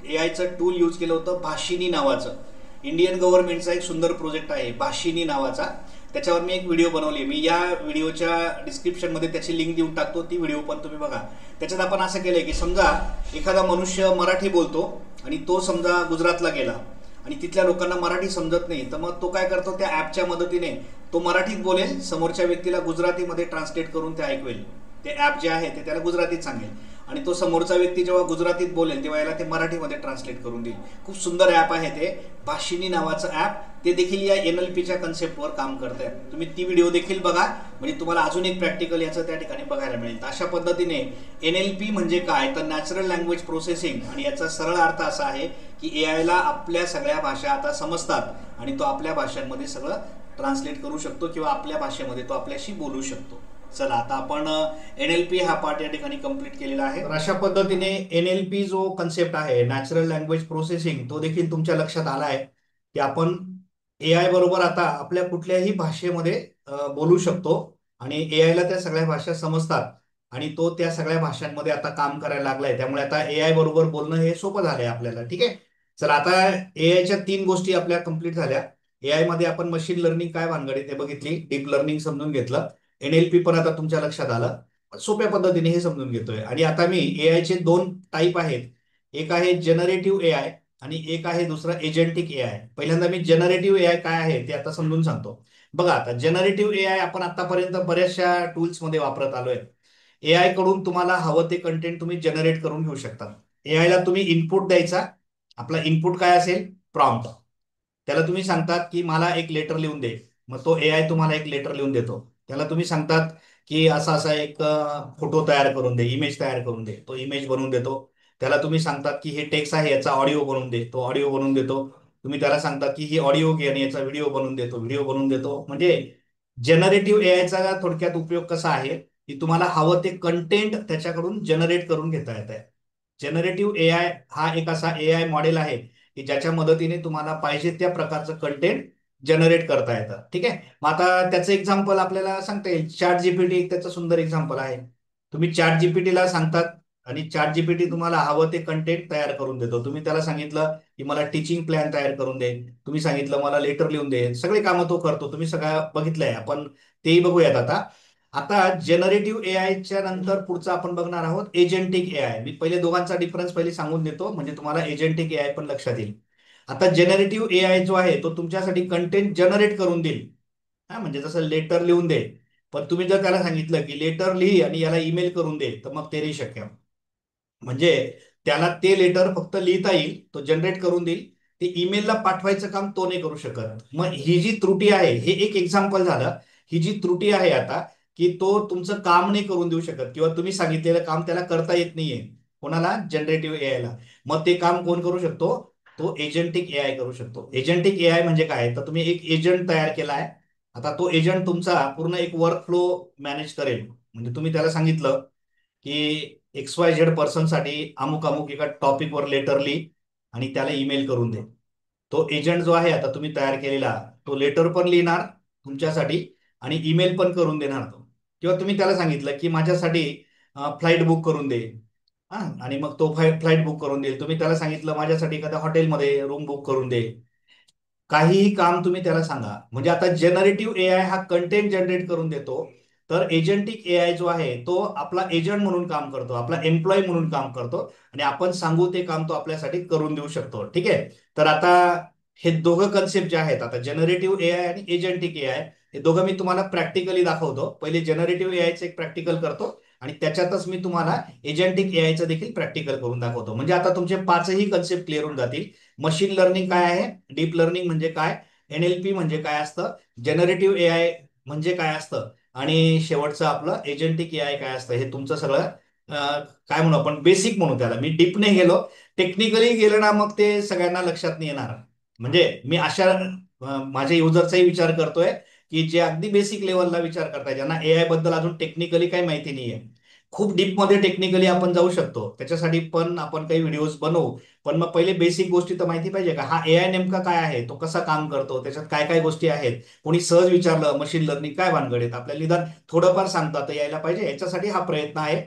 एआयचं टूल यूज केलं होतं, भाषिनी नावाचं. इंडियन गव्हर्नमेंटचा एक सुंदर प्रोजेक्ट आहे भाषिनी नावाचा. त्याच्यावर मी एक व्हिडिओ बनवली. मी या व्हिडिओच्या डिस्क्रिप्शनमध्ये त्याची लिंक देऊन टाकतो, ती व्हिडिओ पण तुम्ही बघा. त्याच्यात आपण असं केलंय की समजा एखादा मनुष्य मराठी बोलतो आणि तो समजा गुजरातला गेला आणि तिथल्या लोकांना मराठी समजत नाही, तर मग तो काय करतो, त्या ॲपच्या मदतीने तो मराठीत बोलेल, समोरच्या व्यक्तीला गुजरातीमध्ये ट्रान्सलेट करून ते ऐकवेल. ते ॲप जे आहे ते त्याला गुजरातीत सांगेल आणि तो समोरचा व्यक्ती जेव्हा गुजरातीत बोलेल तेव्हा याला ते मराठीमध्ये ट्रान्सलेट करून देईल. खूप सुंदर ॲप आहे ते, भाषिनी नावाचं ॲप. ते देखील या NLPच्या कन्सेप्टवर काम करत आहे. तुम्ही ती व्हिडिओ देखील बघा, म्हणजे तुम्हाला अजून एक प्रॅक्टिकल याचं त्या ठिकाणी बघायला मिळेल. तर अशा पद्धतीने NLP म्हणजे काय, तर नॅचरल लँग्वेज प्रोसेसिंग, आणि याचा सरळ अर्थ असा आहे की एआयला आपल्या सगळ्या भाषा आता समजतात आणि तो आपल्या भाषांमध्ये सगळं ट्रान्सलेट करू शकतो किंवा आपल्या भाषेमध्ये तो आपल्याशी बोलू शकतो. चला, आता आपण NLP हा पार्ट या ठिकाणी कंप्लीट केलेला आहे. तर अशा पद्धतीने NLP जो कन्सेप्ट आहे, नॅचरल लँग्वेज प्रोसेसिंग, तो देखील तुमच्या लक्षात आला आहे की आपण एआय बरोबर आता आपल्या कुठल्याही भाषेमध्ये बोलू शकतो आणि एआयला त्या सगळ्या भाषा समजतात आणि तो त्या सगळ्या भाषांमध्ये आता काम करायला लागलाय. त्यामुळे आता एआय बरोबर बोलणं हे सोपं झालंय आपल्याला. ठीक आहे. चला, आता एआयच्या 3 गोष्टी आपल्या कंप्लीट झाल्या. एआय मध्ये आपण मशीन लर्निंग काय भानगड आहे ते बघितली, डीप लर्निंग समजून घेतलं, NLP पण आता तुमच्या लक्षात आलं. सोप्या पद्धतीने हे समजून घेतोय. आणि आता मी एआयचे 2 टाईप आहेत. एक आहे जनरेटिव्ह एआय आणि एक आहे दुसरा एजंटिक एआय. पहिल्यांदा मी जनरेटिव्ह एआय काय आहे ते आता समजून सांगतो. बघा, आता जनरेटिव्ह एआय आपण आतापर्यंत बऱ्याचशा टूल्समध्ये वापरत आलोय. एआय कडून तुम्हाला हवं ते कंटेंट तुम्ही जनरेट करून घेऊ शकता. एआयला तुम्ही इनपुट द्यायचा. आपला इनपुट काय असेल, प्रॉम्प्ट. त्याला तुम्ही सांगतात की मला एक लेटर लिहून दे, मग तो एआय तुम्हाला एक लेटर लिहून देतो. त्याला तुम्ही सांगतात की असा असा एक फोटो तयार करून दे, इमेज तयार करून दे, तो इमेज बनवून देतो. त्याला तुम्ही सांगतात की हे टेक्स्ट आहे याचा ऑडिओ बनवून दे, तो ऑडिओ बनवून देतो. तुम्ही त्याला सांगतात की ही ऑडिओ घे आणि याचा व्हिडिओ बनवून देतो, व्हिडिओ बनवून देतो. म्हणजे जनरेटिव्ह एआयचा थोडक्यात उपयोग कसा आहे की तुम्हाला हवं ते कंटेंट त्याच्याकडून जनरेट करून घेता येत आहे. जनरेटिव्ह एआय हा एक असा एआय मॉडेल आहे की ज्याच्या मदतीने तुम्हाला पाहिजे त्या प्रकारचं कंटेंट जनरेट करता येतं. ठीक आहे. मग आता त्याचं एक्झाम्पल आपल्याला सांगता येईल. चॅट जीपीटी एक त्याचं सुंदर एक्झाम्पल आहे. तुम्ही चॅट जीपीटीला सांगतात आणि चॅट जीपीटी तुम्हाला हवं ते कंटेंट तयार करून देतो. तुम्ही त्याला सांगितलं की मला टीचिंग प्लॅन तयार करून दे, तुम्ही सांगितलं मला लेटर लिहून दे, सगळे कामं तो करतो. तुम्ही सगळं बघितलंय, आपण तेही बघूयात आता. आता जनरेटिव्ह एआयच्या नंतर पुढचं आपण बघणार आहोत एजंटिक एआय. मी पहिले दोघांचा डिफरन्स पहिले सांगून देतो, म्हणजे तुम्हाला एजंटिक एआय पण लक्षात येईल. आता जनरेटिव्ह एआय जो आहे तो तुमच्यासाठी कंटेंट जनरेट करून देईल. हा, म्हणजे जसं लेटर लिहून दे, पण तुम्ही जर त्याला सांगितलं की लेटर लिही आणि याला ईमेल करून दे, तर मग ते नाही शक्य. म्हणजे त्याला ते लेटर फक्त लिहिता येईल, तो जनरेट करून देईल. ते ईमेलला पाठवायचं काम तो नाही करू शकत. मग ही जी त्रुटी आहे, हे एक एक्झाम्पल झालं. ही जी त्रुटी आहे आता, की तो तुमचं काम नाही करून देऊ शकत किंवा तुम्ही सांगितलेलं काम त्याला करता येत नाहीये. कोणाला? जनरेटिव्ह एआयला. मग ते काम कोण करू शकतो? तो एजंटिक एआय करू शकतो. एजंटिक एआय म्हणजे काय, तर तुम्ही एक एजंट तयार केला आहे. आता तो एजंट तुमचा पूर्ण एक वर्क फ्लो मॅनेज करेल. म्हणजे तुम्ही त्याला सांगितलं की XYZ पर्सनसाठी अमुक अमुक एका टॉपिकवर लेटर लिही आणि त्याला ईमेल करून दे. तो एजंट जो आहे आता तुम्ही तयार केलेला, तो लेटर पण लिहिणार तुमच्यासाठी आणि ईमेल पण करून देणार तो. किंवा तुम्ही त्याला सांगितलं की माझ्यासाठी फ्लाईट बुक करून दे. हा, आणि मग तो फ्लाईट बुक करून देईल. तुम्ही त्याला सांगितलं माझ्यासाठी एखाद्या हॉटेलमध्ये रूम बुक करून दे. काहीही काम तुम्ही त्याला सांगा. म्हणजे आता जनरेटिव्ह एआय हा कंटेंट जनरेट करून देतो. तर एजंटिक एआय जो आहे तो आपला एजंट म्हणून काम करतो, आपला एम्प्लॉय म्हणून काम करतो आणि आपण सांगू ते काम तो आपल्यासाठी करून देऊ शकतो. ठीक आहे. तर आता हे दोघं कन्सेप्ट जे आहेत, आता जनरेटिव्ह एआय आणि एजंटिक एआय, हे दोघं मी तुम्हाला प्रॅक्टिकली दाखवतो. पहिले जनरेटिव्ह एआयचं एक प्रॅक्टिकल करतो आणि त्याच्यातच मी तुम्हाला एजंटिक एआयचं देखील प्रॅक्टिकल करून दाखवतो. म्हणजे आता तुमचे 5ही कन्सेप्ट क्लिअर होऊन जातील. मशीन लर्निंग काय आहे, डीप लर्निंग म्हणजे काय, NLP म्हणजे काय असतं, जनरेटिव्ह एआय म्हणजे काय असतं, आणि शेवटचं आपलं एजंटिक एआय काय असतं, हे तुमचं सगळं काय म्हणू आपण, बेसिक म्हणू त्याला. मी डीपने गेलो, टेक्निकली गेलं ना मग ते सगळ्यांना लक्षात नाही येणार. म्हणजे मी अशा माझ्या युजरचाही विचार करतोय की जे अगदी बेसिक लेवलला विचार करताय, ज्यांना एआय बद्दल अजून टेक्निकली काही माहिती नाहीये. खूप डीपमध्ये टेक्निकली आपण जाऊ शकतो, त्याच्यासाठी पण आपण काही व्हिडिओज बनवू. पण मग पहिले बेसिक गोष्टी तर माहिती पाहिजे का, हा एआय नेमका काय आहे, तो कसा काम करतो, त्याच्यात काय काय गोष्टी आहेत. कोणी सहज विचारलं मशीन लर्निंग काय भानगड आहेत, आपल्याला निदान थोडंफार सांगता तर यायला पाहिजे. याच्यासाठी हा प्रयत्न आहे.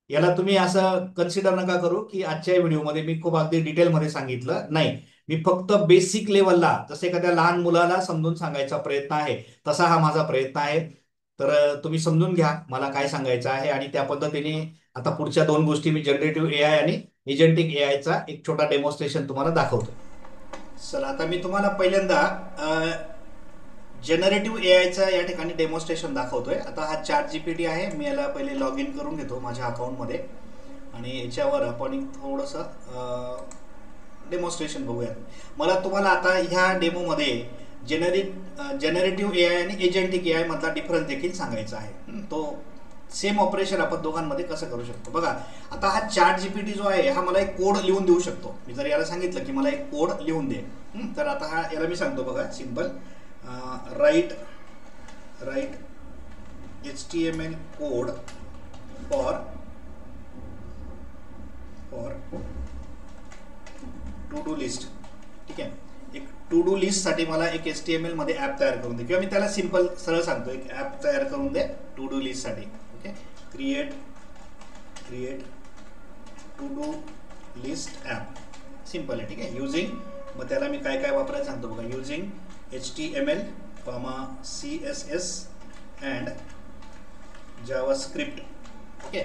याला तुम्ही असं कन्सिडर नका करू की आजच्या व्हिडिओमध्ये मी खूप अगदी डिटेलमध्ये सांगितलं नाही. मी फक्त बेसिक लेवलला जसे एखाद्या लहान मुलाला समजून सांगायचा प्रयत्न आहे, तसा हा माझा प्रयत्न आहे. तर तुम्ही समजून घ्या मला काय सांगायचं आहे, आणि त्या पद्धतीने आता पुढच्या दोन गोष्टी मी जनरेटिव्ह एआय आणि एजंटिक एआयचा एक छोटा डेमॉन्स्ट्रेशन तुम्हाला दाखवतो. चला आता मी तुम्हाला पहिल्यांदा जनरेटिव्ह एआयचा या ठिकाणी डेमॉन्स्ट्रेशन दाखवतोय. आता हा ChatGPT आहे. मी याला पहिले लॉग इन करून घेतो माझ्या अकाउंटमध्ये, आणि याच्यावर आपण एक थोडंसं डेमॉन्स्ट्रेशन बघूयात. मला तुम्हाला आता ह्या डेमोमध्ये जनरेटिव्ह एआय आणि एजंटिक एआय मधला डिफरन्स देखील सांगायचा आहे. तो सेम ऑपरेशन आपण दोघांमध्ये कसं करू शकतो बघा. आता हा ChatGPT जो आहे हा मला एक कोड लिहून देऊ शकतो. मी जर याला सांगितलं की मला एक कोड लिहून दे, तर आता हा याला मी सांगतो बघा simple write HTML code for to do list. ठीक आहे, एक टू डू लिस्ट साठी मला एक HTML मध्ये ऍप तयार करून दे, किंवा मी त्याला सिंपल सरळ सांगतो एक ऍप तयार करून दे टू डू लिस्ट साठी. Okay, create to do list app, simple आहे. ठीक आहे, युजिंग, मग त्याला मी काय काय वापरायला सांगतो बघा. Using HTML, CSS and JavaScript. Okay,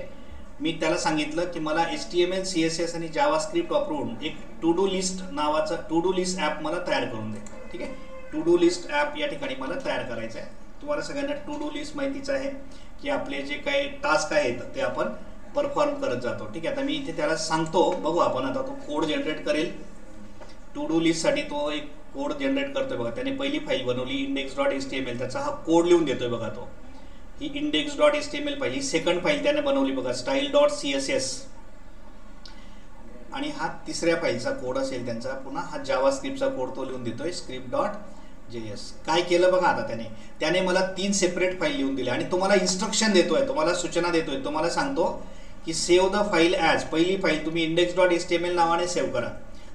मी त्याला सांगितलं की मला HTML, CSS आणि जावास्क्रिप्ट वापरून एक टू डू लिस्ट नावाचा टू डू लिस्ट ॲप मला तयार करून दे. ठीक आहे, टू डू लिस्ट ॲप या ठिकाणी मला तयार करायचं आहे. तुम्हाला सगळ्यांना टू डू लिस्ट माहितीच आहे की आपले जे काही टास्क आहेत ते आपण परफॉर्म करत जातो. ठीक आहे, आता मी इथे त्याला सांगतो, बघू आपण आता तो कोड जनरेट करेल. टू डू लिस्टसाठी तो एक कोड जनरेट करतोय बघा. त्याने पहिली फाईल बनवली index.html, त्याचा हा कोड लिहून देतोय बघा. तो ही index.html फाईल, ही सेकंड फाईल त्याने बनवली बघा style.css, आणि हा तिसऱ्या फाईलचा कोड असेल त्यांचा. पुन्हा हा जावास्क्रिप्टचा कोड तो लिहून देतोय script.js. काय केलं बघा आता त्याने मला 3 सेपरेट फाईल लिहून दिल्या, आणि तुम्हाला इन्स्ट्रक्शन देतोय, तुम्हाला सूचना देतोय, तुम्हाला सांगतो की सेव्ह द फाईल ॲज. पहिली फाईल तुम्ही index.html नावाने सेव्ह करा,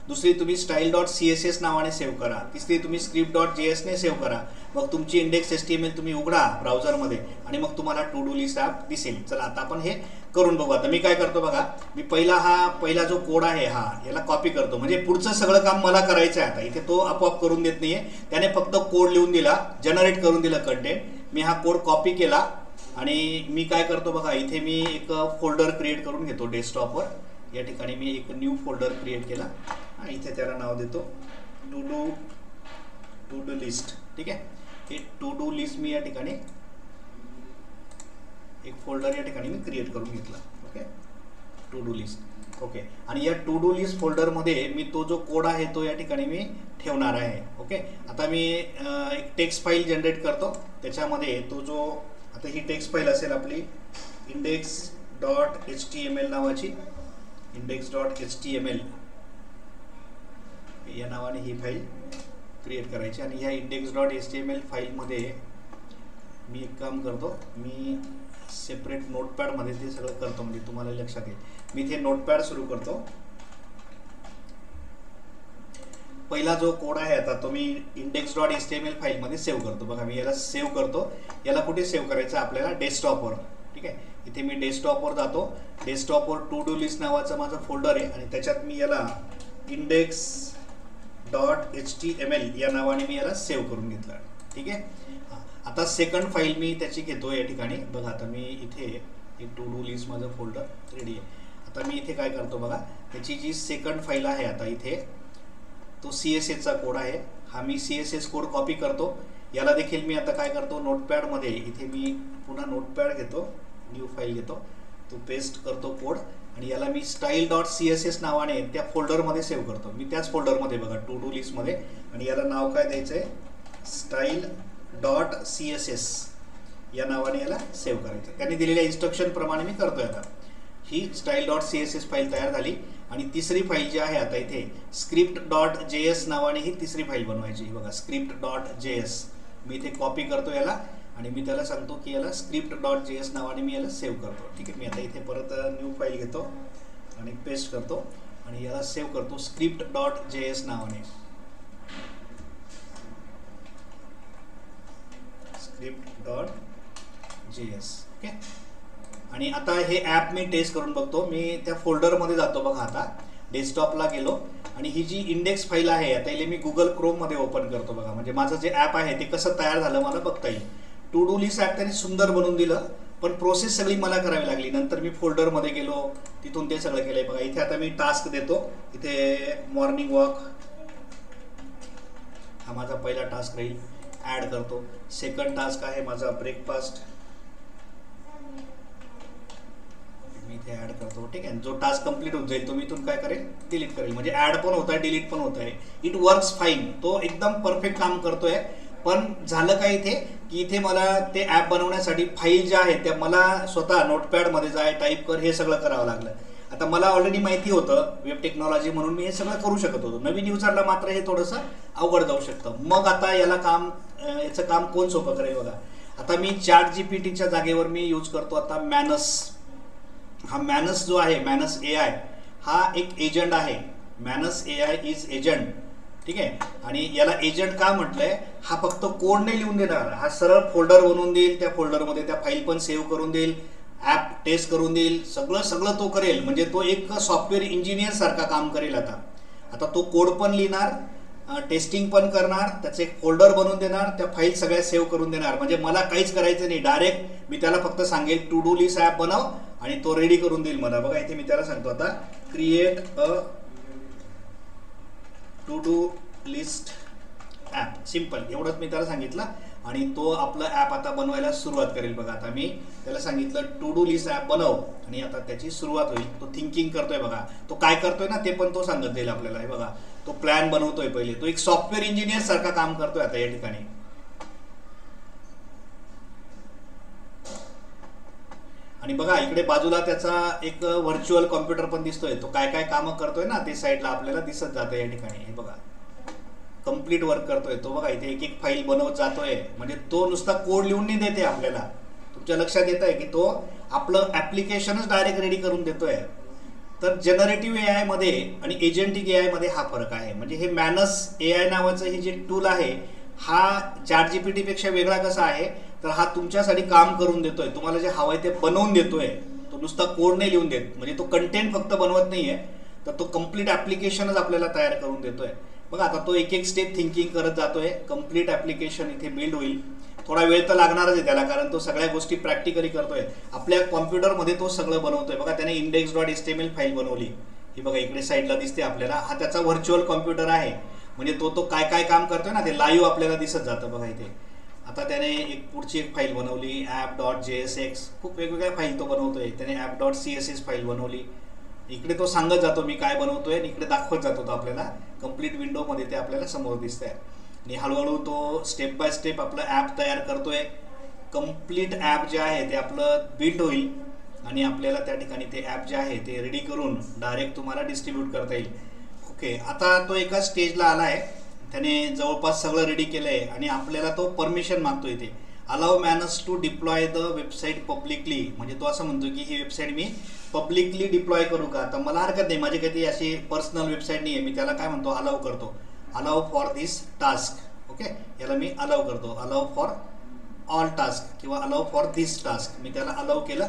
दुसरी तुम्ही style.css नावाने सेव्ह करा, तिसरी तुम्ही script.js ने सेव्ह करा. मग तुमची index.html तुम्ही उघडा ब्राउझरमध्ये, आणि मग तुम्हाला टू डू लिस्ट ॲप दिसेल. चला आता आपण हे करून बघू. आता मी काय करतो बघा, मी पहिला जो कोड आहे हा याला कॉपी करतो, म्हणजे पुढचं सगळं काम मला करायचं आहे. आता इथे तो आपोआप करून देत नाहीये, त्याने फक्त कोड लिहून दिला, जनरेट करून दिलं कंटेंट. मी हा कोड कॉपी केला, आणि मी काय करतो बघा, इथे मी एक फोल्डर क्रिएट करून घेतो डेस्कटॉपवर. या ठिकाणी मी एक न्यू फोल्डर क्रिएट केला, आणि इथे त्याला नाव देतो टू डू लिस्ट. ठीक आहे, हे टू डू लिस्ट मी या ठिकाणी एक फोल्डर या ठिकाणी मी क्रिएट करून घेतला. Okay, to do list. Okay, आणि या टू डू लिस्ट फोल्डरमध्ये मी तो जो कोड आहे तो या ठिकाणी मी ठेवणार आहे. ओके, आता मी एक टेक्स्ट फाईल जनरेट करतो. त्याच्यामध्ये तो जो आता ही टेक्स्ट फाईल असेल आपली index.html नावाची, index.html या नावाने ही फाईल क्रिएट करायची. आणि ह्या index.html फाईलमध्ये मी एक काम करतो, मी सेपरेट नोटपॅडमध्ये ते सगळं करतो, म्हणजे तुम्हाला लक्षात येईल. मी इथे नोटपॅड सुरू करतो. पहिला जो कोड आहे आता तो मी index.html फाईलमध्ये सेव्ह करतो. बघा मी याला सेव्ह करतो. याला कुठे सेव्ह करायचं आपल्याला, डेस्कटॉपवर. ठीक आहे, इथे मी डेस्कटॉपवर जातो. डेस्कटॉपवर टू डू लिस्ट नावाचा माझा फोल्डर आहे, आणि त्याच्यात मी याला index.html या नावाने मी याला सेव्ह करून घेतलं. ठीक आहे, आता सेकंड फाईल मी त्याची घेतो या ठिकाणी. बघा आता मी इथे एक टू डू लिस्ट माझं फोल्डर रेडी आहे. आता मी इथे काय करतो बघा, त्याची जी सेकंड फाईल आहे आता इथे तो CSSचा कोड आहे. हा मी CSS कोड कॉपी करतो. याला देखील मी आता काय करतो, नोटपॅडमध्ये इथे मी पुन्हा नोटपॅड घेतो, न्यू फाईल घेतो, तो पेस्ट करतो कोड, आणि याला मी style.css नावाने त्या फोल्डरमध्ये सेव्ह करतो. मी त्याच फोल्डरमध्ये बघा टू डू लिस्टमध्ये, आणि याला नाव काय द्यायचं आहे, style.css या नावाने याला सेव्ह करायचं. त्यांनी दिलेल्या इन्स्ट्रक्शन प्रमाणे मी करतोय. आता ही style.css फाईल तयार झाली, आणि तिसरी फाईल जी आहे आता इथे script.js नावाने ही तिसरी फाईल बनवायची. बघा script.js. मी इथे कॉपी करतो याला आणि मी त्याला सांगतो की याला script.js नावाने मी याला सेव्ह करतो. ठीक आहे, मी आता इथे परत न्यू फाईल घेतो आणि पेस्ट करतो आणि याला सेव्ह करतो script.js नावाने. script.js. ओके, आणि आता हे ॲप मी टेस्ट करून बघतो. मी त्या फोल्डरमध्ये जातो बघा, आता डेस्कटॉपला गेलो आणि ही जी इंडेक्स फाईल आहे आता इथे मी गुगल क्रोममध्ये ओपन करतो बघा. म्हणजे माझं जे ॲप आहे ते कसं तयार झालं मला बघता येईल. टू डू लिस्ट ॲप त्याने सुंदर बनवून दिलं, पण प्रोसेस सगळी मला करावी लागली. नंतर मी फोल्डरमध्ये गेलो, तिथून ते सगळं केलं आहे बघा. इथे आता मी टास्क देतो, इथे मॉर्निंग वॉक हा माझा पहिला टास्क राहील, ॲड करतो. सेकंड टास्क आहे माझा ब्रेकफास्ट, मी इथे ॲड करतो. ठीक आहे, जो टास्क कंप्लीट होत जाईल तो मी इथून काय करेल, डिलीट करेल. म्हणजे ॲड पण होत आहे, डिलीट पण होत आहे. इट वर्क्स फाईन, तो एकदम परफेक्ट काम करतोय. पण झालं काय इथे की इथे मला ते ॲप बनवण्यासाठी फाईल ज्या आहेत त्या मला स्वतः नोटपॅडमध्ये जाय, टाईप कर, हे सगळं करावं लागलं. आता मला ऑलरेडी माहिती होतं वेब टेक्नॉलॉजी म्हणून मी हे सगळं करू शकत होतो. नवीन युजरला मात्र हे थोडंसं अवघड जाऊ शकतं. मग आता याला याचं काम कोण सोपं करेल बघा. आता मी ChatGPTच्या जागेवर मी यूज करतो आता मॅनस. हा मॅनस जो आहे, मॅनस AI हा एक एजंट आहे. मॅनस AI इज एजंट. ठीक आहे, आणि याला एजंट का म्हटलंय, हा फक्त कोड नाही लिहून देणार, हा सरळ फोल्डर बनवून देईल, त्या फोल्डरमध्ये त्या फाईल पण सेव्ह करून देईल, ॲप टेस्ट करून देईल, सगळं तो करेल. म्हणजे तो एक सॉफ्टवेअर इंजिनियर सारखा काम करेल. आता तो कोड पण लिहिणार, टेस्टिंग पण करणार, त्याचं एक फोल्डर बनवून देणार, त्या फाईल सगळ्या सेव्ह करून देणार. म्हणजे मला काहीच करायचं नाही, डायरेक्ट मी त्याला फक्त सांगेल टू डू लिस्ट ॲप बनव आणि तो रेडी करून देईल मला. बघा इथे मी त्याला सांगतो आता create a to do list app, simple एवढंच मी त्याला सांगितलं आणि तो आपलं ॲप आता बनवायला सुरुवात करेल. बघा आता मी त्याला सांगितलं टू डू लिस्ट ॲप बनव आणि आता त्याची सुरुवात होईल. तो थिंकिंग करतोय बघा, तो काय करतोय ना ते पण तो सांगत जाईल आपल्याला. हे बघा तो प्लॅन बनवतोय पहिले, तो एक सॉफ्टवेअर इंजिनियर सारखा काम करतोय आता या ठिकाणी. आणि बघा इकडे बाजूला त्याचा एक व्हर्च्युअल कॉम्प्युटर पण दिसतोय. तो काय काय कामं करतोय ना ते साईडला आपल्याला दिसत जातं या ठिकाणी. हे बघा कंप्लीट वर्क करतोय तो. बघा इथे एक एक फाईल बनवत जातोय. म्हणजे तो नुसता कोड लिहून नाही देते आपल्याला. तुमच्या लक्षात येत आहे की तो आपलं ॲप्लिकेशनच डायरेक्ट रेडी करून देतोय. तर जनरेटिव्ह AI मध्ये आणि एजंटिक AI मध्ये हा फरक आहे. म्हणजे हे मॅनस AI नावाचं हे जे टूल आहे हा ChatGPT पेक्षा वेगळा कसा आहे, तर हा तुमच्यासाठी काम करून देतोय. तुम्हाला जे हवंय ते बनवून देतोय. तो नुसता कोड नाही लिहून देत. म्हणजे तो कंटेंट फक्त बनवत नाहीये, तर तो कम्प्लीट ॲप्लिकेशनच आपल्याला तयार करून देतोय. बघा आता तो एक एक स्टेप थिंकिंग करत जातोय. कम्प्लीट ॲप्लिकेशन इथे बिल्ड होईल. थोडा वेळ तर लागणारच आहे त्याला, कारण तो सगळ्या गोष्टी प्रॅक्टिकली करतोय. आपल्या कॉम्प्युटरमध्ये तो सगळं बनवतोय. बघा त्याने index.html फाईल बनवली. ही बघा इकडे साईडला दिसते आपल्याला. हा त्याचा व्हर्च्युअल कॉम्प्युटर आहे. म्हणजे तो काय काय काम करतोय ना ते लाईव्ह आपल्याला दिसत जातं. बघा इथे आता त्याने पुढची एक फाईल बनवली app.jsx. खूप वेगवेगळ्या फाईल तो बनवतोय. त्याने app.css फाईल बनवली. इकडे तो सांगत जातो मी काय बनवतोय आणि इकडे दाखवत जातो तो आपल्याला. कंप्लीट विंडोमध्ये ते आपल्याला समोर दिसतंय आणि हळूहळू तो स्टेप बाय स्टेप आपलं ॲप तयार करतोय. कंप्लीट ॲप जे आहे ते आपलं बिल्ड होईल आणि आपल्याला त्या ठिकाणी ते ॲप जे आहे ते रेडी करून डायरेक्ट तुम्हाला डिस्ट्रीब्यूट करता येईल. ओके, आता तो एका स्टेजला आला आहे. त्याने जवळपास सगळं रेडी केलं आहे आणि आपल्याला तो परमिशन मागतो इथे. Allow Manus to deploy the website publicly. म्हणजे तो असं म्हणतो की ही वेबसाईट मी पब्लिकली डिप्लॉय करू का. तर मला हरकत नाही, माझी काही अशी पर्सनल वेबसाईट नाही आहे. मी त्याला काय म्हणतो, अलाव करतो. Allow for this task. Okay, याला मी अलाव करतो. अलाव फॉर ऑल टास्क किंवा अलाव फॉर दिस टास्क. मी त्याला अलाव केलं.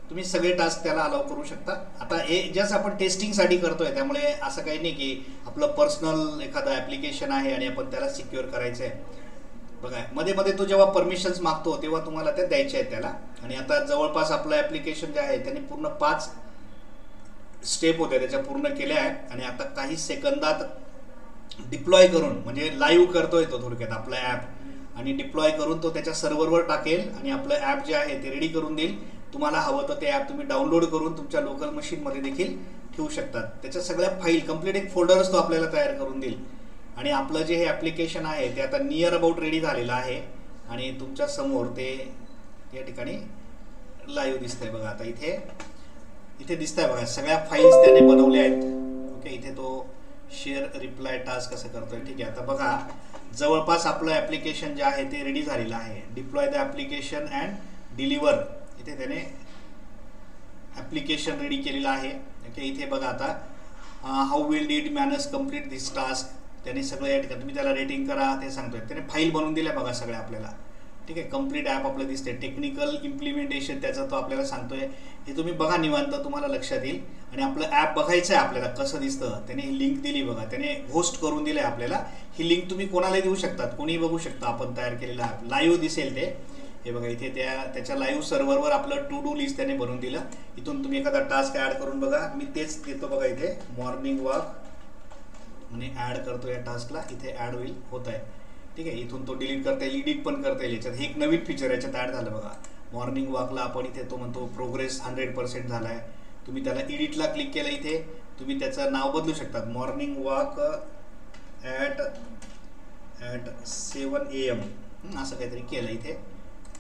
तुम्ही सगळे टास्क त्याला अलाव करू शकता. आता हे जस्ट आपण टेस्टिंगसाठी करतोय, त्यामुळे असं काही नाही की आपलं पर्सनल एखादं ॲप्लिकेशन आहे आणि आपण त्याला सिक्युअर करायचं आहे. बघा मध्ये मध्ये तो जेव्हा परमिशन्स मागतो तेव्हा तुम्हाला त्या द्यायच्या आहेत त्याला. आणि आता जवळपास आपलं ॲप्लिकेशन जे आहे त्याने पूर्ण 5 स्टेप होते त्याच्या पूर्ण केल्या आहे. आणि आता काही सेकंदात डिप्लॉय करून, म्हणजे लाईव्ह करतोय तो थोडक्यात आपला ॲप, आणि डिप्लॉय करून तो त्याच्या सर्व्हरवर टाकेल आणि आपलं ॲप जे आहे ते रेडी करून देईल. तुम्हाला हवं तर ते ॲप तुम्ही डाउनलोड करून तुमच्या लोकल मशीनमध्ये देखील ठेवू शकतात. त्याच्या सगळ्या फाईल कंप्लीट एक फोल्डरच तो आपल्याला तयार करून देईल. आणि आपलं जे हे ॲप्लिकेशन आहे ते आता नियर अबाउट रेडी झालेलं आहे आणि तुमच्या समोर ते या ठिकाणी लाईव्ह दिसतंय. बघा आता इथे दिसतंय बघा सगळ्या फाईल्स त्याने बनवल्या आहेत. ओके, इथे तो शेअर रिप्लाय टास्क कसं करतोय. ठीक आहे, आता बघा जवळपास आपलं ॲप्लिकेशन जे आहे ते रेडी झालेलं आहे. Deploy the application and deliver, इथे त्याने ॲप्लिकेशन रेडी केलेलं आहे. ओके, इथे बघा आता how will did Manus complete this task, त्याने सगळं या ठिकाणी तुम्ही त्याला रेटिंग करा ते सांगतोय. त्याने फाईल बनवून दिल्या बघा सगळ्या आपल्याला. ठीक आहे, कंप्लीट ॲप आपलं दिसते. टेक्निकल इम्प्लिमेंटेशन त्याचं तो आपल्याला सांगतोय. हे तुम्ही बघा निवांत, तुम्हाला लक्षात येईल. आणि आपलं ॲप बघायचं आहे आपल्याला कसं दिसतं. त्याने ही लिंक दिली बघा, त्याने होस्ट करून दिलं आहे आपल्याला. ही लिंक तुम्ही कोणालाही देऊ शकतात, कोणीही बघू शकता आपण तयार केलेलं ॲप. लाईव्ह दिसेल ते. हे बघा इथे त्याच्या लाईव्ह सर्व्हरवर आपलं टू डू लिस्ट त्याने बनवून दिलं. इथून तुम्ही एखादा टास्क ॲड करून बघा. मी तेच देतो बघा इथे, मॉर्निंग वॉक आणि ॲड करतो या टास्कला. इथे ॲड होईल, होत आहे. ठीक आहे, इथून तो डिलीट करता येईल, एडिट पण करता येईल. याच्यात हे एक नवीन फीचर याच्यात ॲड झालं बघा. मॉर्निंग वॉकला आपण इथे तो म्हणतो प्रोग्रेस 100% झाला आहे. तुम्ही त्याला एडिटला क्लिक केलं, इथे तुम्ही त्याचं नाव बदलू शकतात. मॉर्निंग वॉक ॲट 7 AM असं काहीतरी केलं. इथे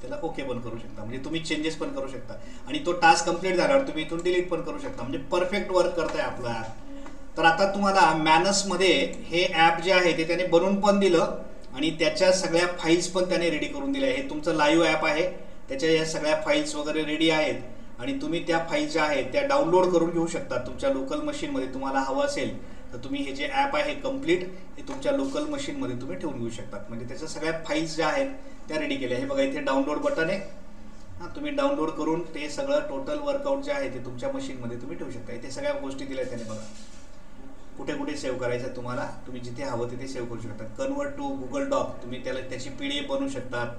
त्याला ओके पण करू शकता, म्हणजे तुम्ही चेंजेस पण करू शकता. आणि तो टास्क कंप्लीट झाल्यावर तुम्ही इथून डिलीट पण करू शकता. म्हणजे परफेक्ट वर्क करत आहे आपलं ॲप. तर आता तुम्हाला मॅनसमध्ये हे ॲप जे आहे ते त्याने बनवून पण दिलं आणि त्याच्या सगळ्या फाईल्स पण त्याने रेडी करून दिल्या. हे तुमचं लाईव्ह ॲप आहे, त्याच्या या सगळ्या फाईल्स वगैरे रेडी आहेत. आणि तुम्ही त्या फाईल्स ज्या आहेत त्या डाउनलोड करून घेऊ शकता तुमच्या लोकल मशीनमध्ये. तुम्हाला हवं असेल तर तुम्ही हे जे ॲप आहे कम्प्लीट हे तुमच्या लोकल मशीनमध्ये तुम्ही ठेवून घेऊ शकतात. म्हणजे त्याच्या सगळ्या फाईल्स ज्या आहेत त्या रेडी केल्या. हे बघा इथे डाउनलोड बटन आहे. हां, तुम्ही डाउनलोड करून ते सगळं टोटल वर्कआउट जे आहे ते तुमच्या मशीनमध्ये तुम्ही ठेवू शकता. इथे सगळ्या गोष्टी दिल्या त्याने बघा. कुठे कुठे सेव्ह करायचं तुम्हाला, तुम्ही जिथे हवं तिथे सेव्ह करू शकता. कन्वर्ट टू गुगल डॉक, तुम्ही त्याची PDF बनवू शकतात.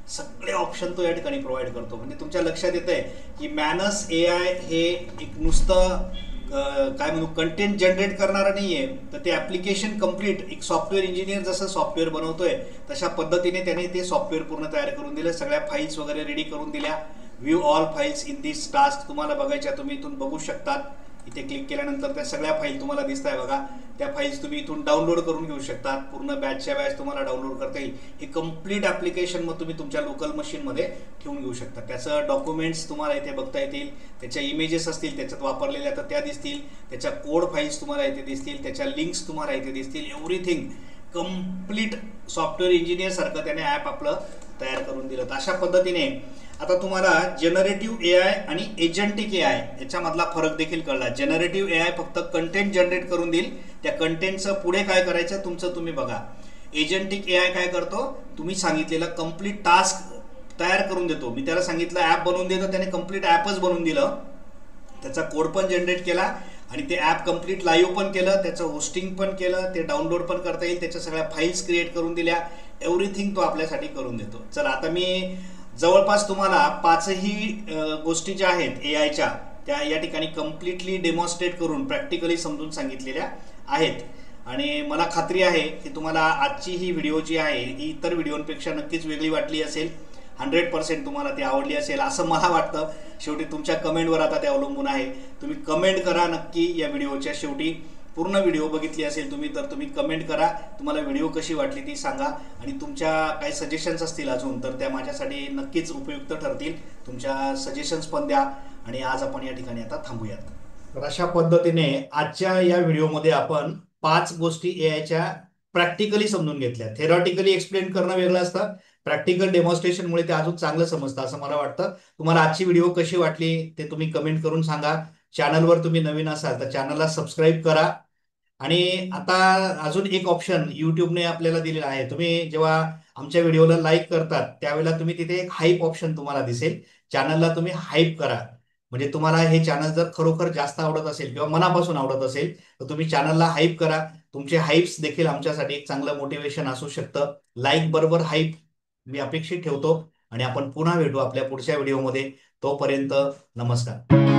सगळे ऑप्शन तो या ठिकाणी प्रोव्हाइड करतो. म्हणजे तुमच्या लक्षात येत आहे की मॅनस AI हे एक नुसतं काय म्हणू कंटेंट जनरेट करणारा नाही आहे, तर ते ॲप्लिकेशन कम्प्लीट एक सॉफ्टवेअर इंजिनियर जसं सॉफ्टवेअर बनवतोय तशा पद्धतीने त्याने ते सॉफ्टवेअर पूर्ण तयार करून दिलं. सगळ्या फाईल्स वगैरे रेडी करून दिल्या. View all files in this task तुम्हाला बघायच्या, तुम्ही इथून बघू शकतात. इथे क्लिक केल्यानंतर त्या सगळ्या फाईल तुम्हाला दिसत आहे बघा. त्या फाईल्स तुम्ही इथून डाउनलोड करून घेऊ शकतात. पूर्ण बॅचच्या बॅच तुम्हाला डाउनलोड करता येईल. हे कम्प्लीट ॲप्लिकेशन मग तुम्ही तुमच्या लोकल मशीनमध्ये ठेवून घेऊ शकता. त्याचं डॉक्युमेंट्स तुम्हाला इथे बघता येतील. त्याच्या इमेजेस असतील त्याच्यात वापरलेल्या तर त्या दिसतील. त्याच्या कोड फाईल्स तुम्हाला इथे दिसतील. त्याच्या लिंक्स तुम्हाला इथे दिसतील. एव्हरीथिंग कम्प्लीट सॉफ्टवेअर इंजिनियर सारखं त्याने ॲप आपलं तयार करून दिलं. अशा पद्धतीने आता तुम्हाला जनरेटिव्ह AI आणि एजंटिक AI याच्यामधला फरक देखील कळला. जनरेटिव्ह AI फक्त कंटेंट जनरेट करून देईल. त्या कंटेंटचं पुढे काय करायचं तुमचं तुम्ही बघा. एजंटिक AI काय करतो, तुम्ही सांगितलेलं कम्प्लीट टास्क तयार करून देतो. मी त्याला सांगितलं ॲप बनवून देतो, त्याने कम्प्लीट ॲपच बनवून दिलं. त्याचा कोड पण जनरेट केला आणि ते ॲप कम्प्लीट लाईव्ह पण केलं. त्याचं होस्टिंग पण केलं. ते डाउनलोड पण करता येईल. त्याच्या सगळ्या फाईल्स क्रिएट करून दिल्या. एव्हरीथिंग तो आपल्यासाठी करून देतो. चला आता मी जवळपास तुम्हाला 5ही गोष्टी ज्या आहेत AIच्या त्या या ठिकाणी कम्प्लिटली डेमॉन्स्ट्रेट करून प्रॅक्टिकली समजून सांगितलेल्या आहेत. आणि मला खात्री आहे की तुम्हाला आजची ही व्हिडिओ जी आहे ही इतर व्हिडिओंपेक्षा नक्कीच वेगळी वाटली असेल. 100% तुम्हाला ती आवडली असेल असं मला वाटतं. शेवटी तुमच्या कमेंटवर आता ते अवलंबून आहे. तुम्ही कमेंट करा नक्की या व्हिडिओच्या शेवटी. पूर्ण व्हिडिओ बघितली असेल तुम्ही तर तुम्ही कमेंट करा. तुम्हाला व्हिडिओ कशी वाटली ती सांगा. आणि तुमच्या काही सजेशन्स असतील अजून तर त्या माझ्यासाठी नक्कीच उपयुक्त ठरतील. तुमच्या सजेशन्स पण द्या. आणि आज आपण या ठिकाणी आता थांबूयात. तर अशा पद्धतीने आजच्या या व्हिडिओमध्ये आपण 5 गोष्टी AIच्या प्रॅक्टिकली समजून घेतल्या. थेरॉटिकली एक्सप्लेन करणं वेगळं असतं, प्रॅक्टिकल डेमॉन्स्ट्रेशनमुळे ते अजून चांगलं समजतं असं मला वाटतं. तुम्हाला आजची व्हिडिओ कशी वाटली ते तुम्ही कमेंट करून सांगा. चॅनलवर तुम्ही नवीन असाल तर चॅनलला सबस्क्राईब करा. आणि आता अजून एक ऑप्शन युट्यूबने आपल्याला दिलेला आहे. तुम्ही जेव्हा आमच्या व्हिडिओला लाईक करतात त्यावेळेला तुम्ही तिथे एक हाईप ऑप्शन तुम्हाला दिसेल. चॅनलला तुम्ही हाईप करा. म्हणजे तुम्हाला हे चॅनल जर खरोखर जास्त आवडत असेल किंवा मनापासून आवडत असेल तर तुम्ही चॅनलला हाईप करा. तुमचे हाईप्स देखील आमच्यासाठी एक चांगलं मोटिवेशन असू शकतं. लाईक बरोबर हाईप मी अपेक्षित ठेवतो. आणि आपण पुन्हा भेटू आपल्या पुढच्या व्हिडिओमध्ये. तोपर्यंत नमस्कार.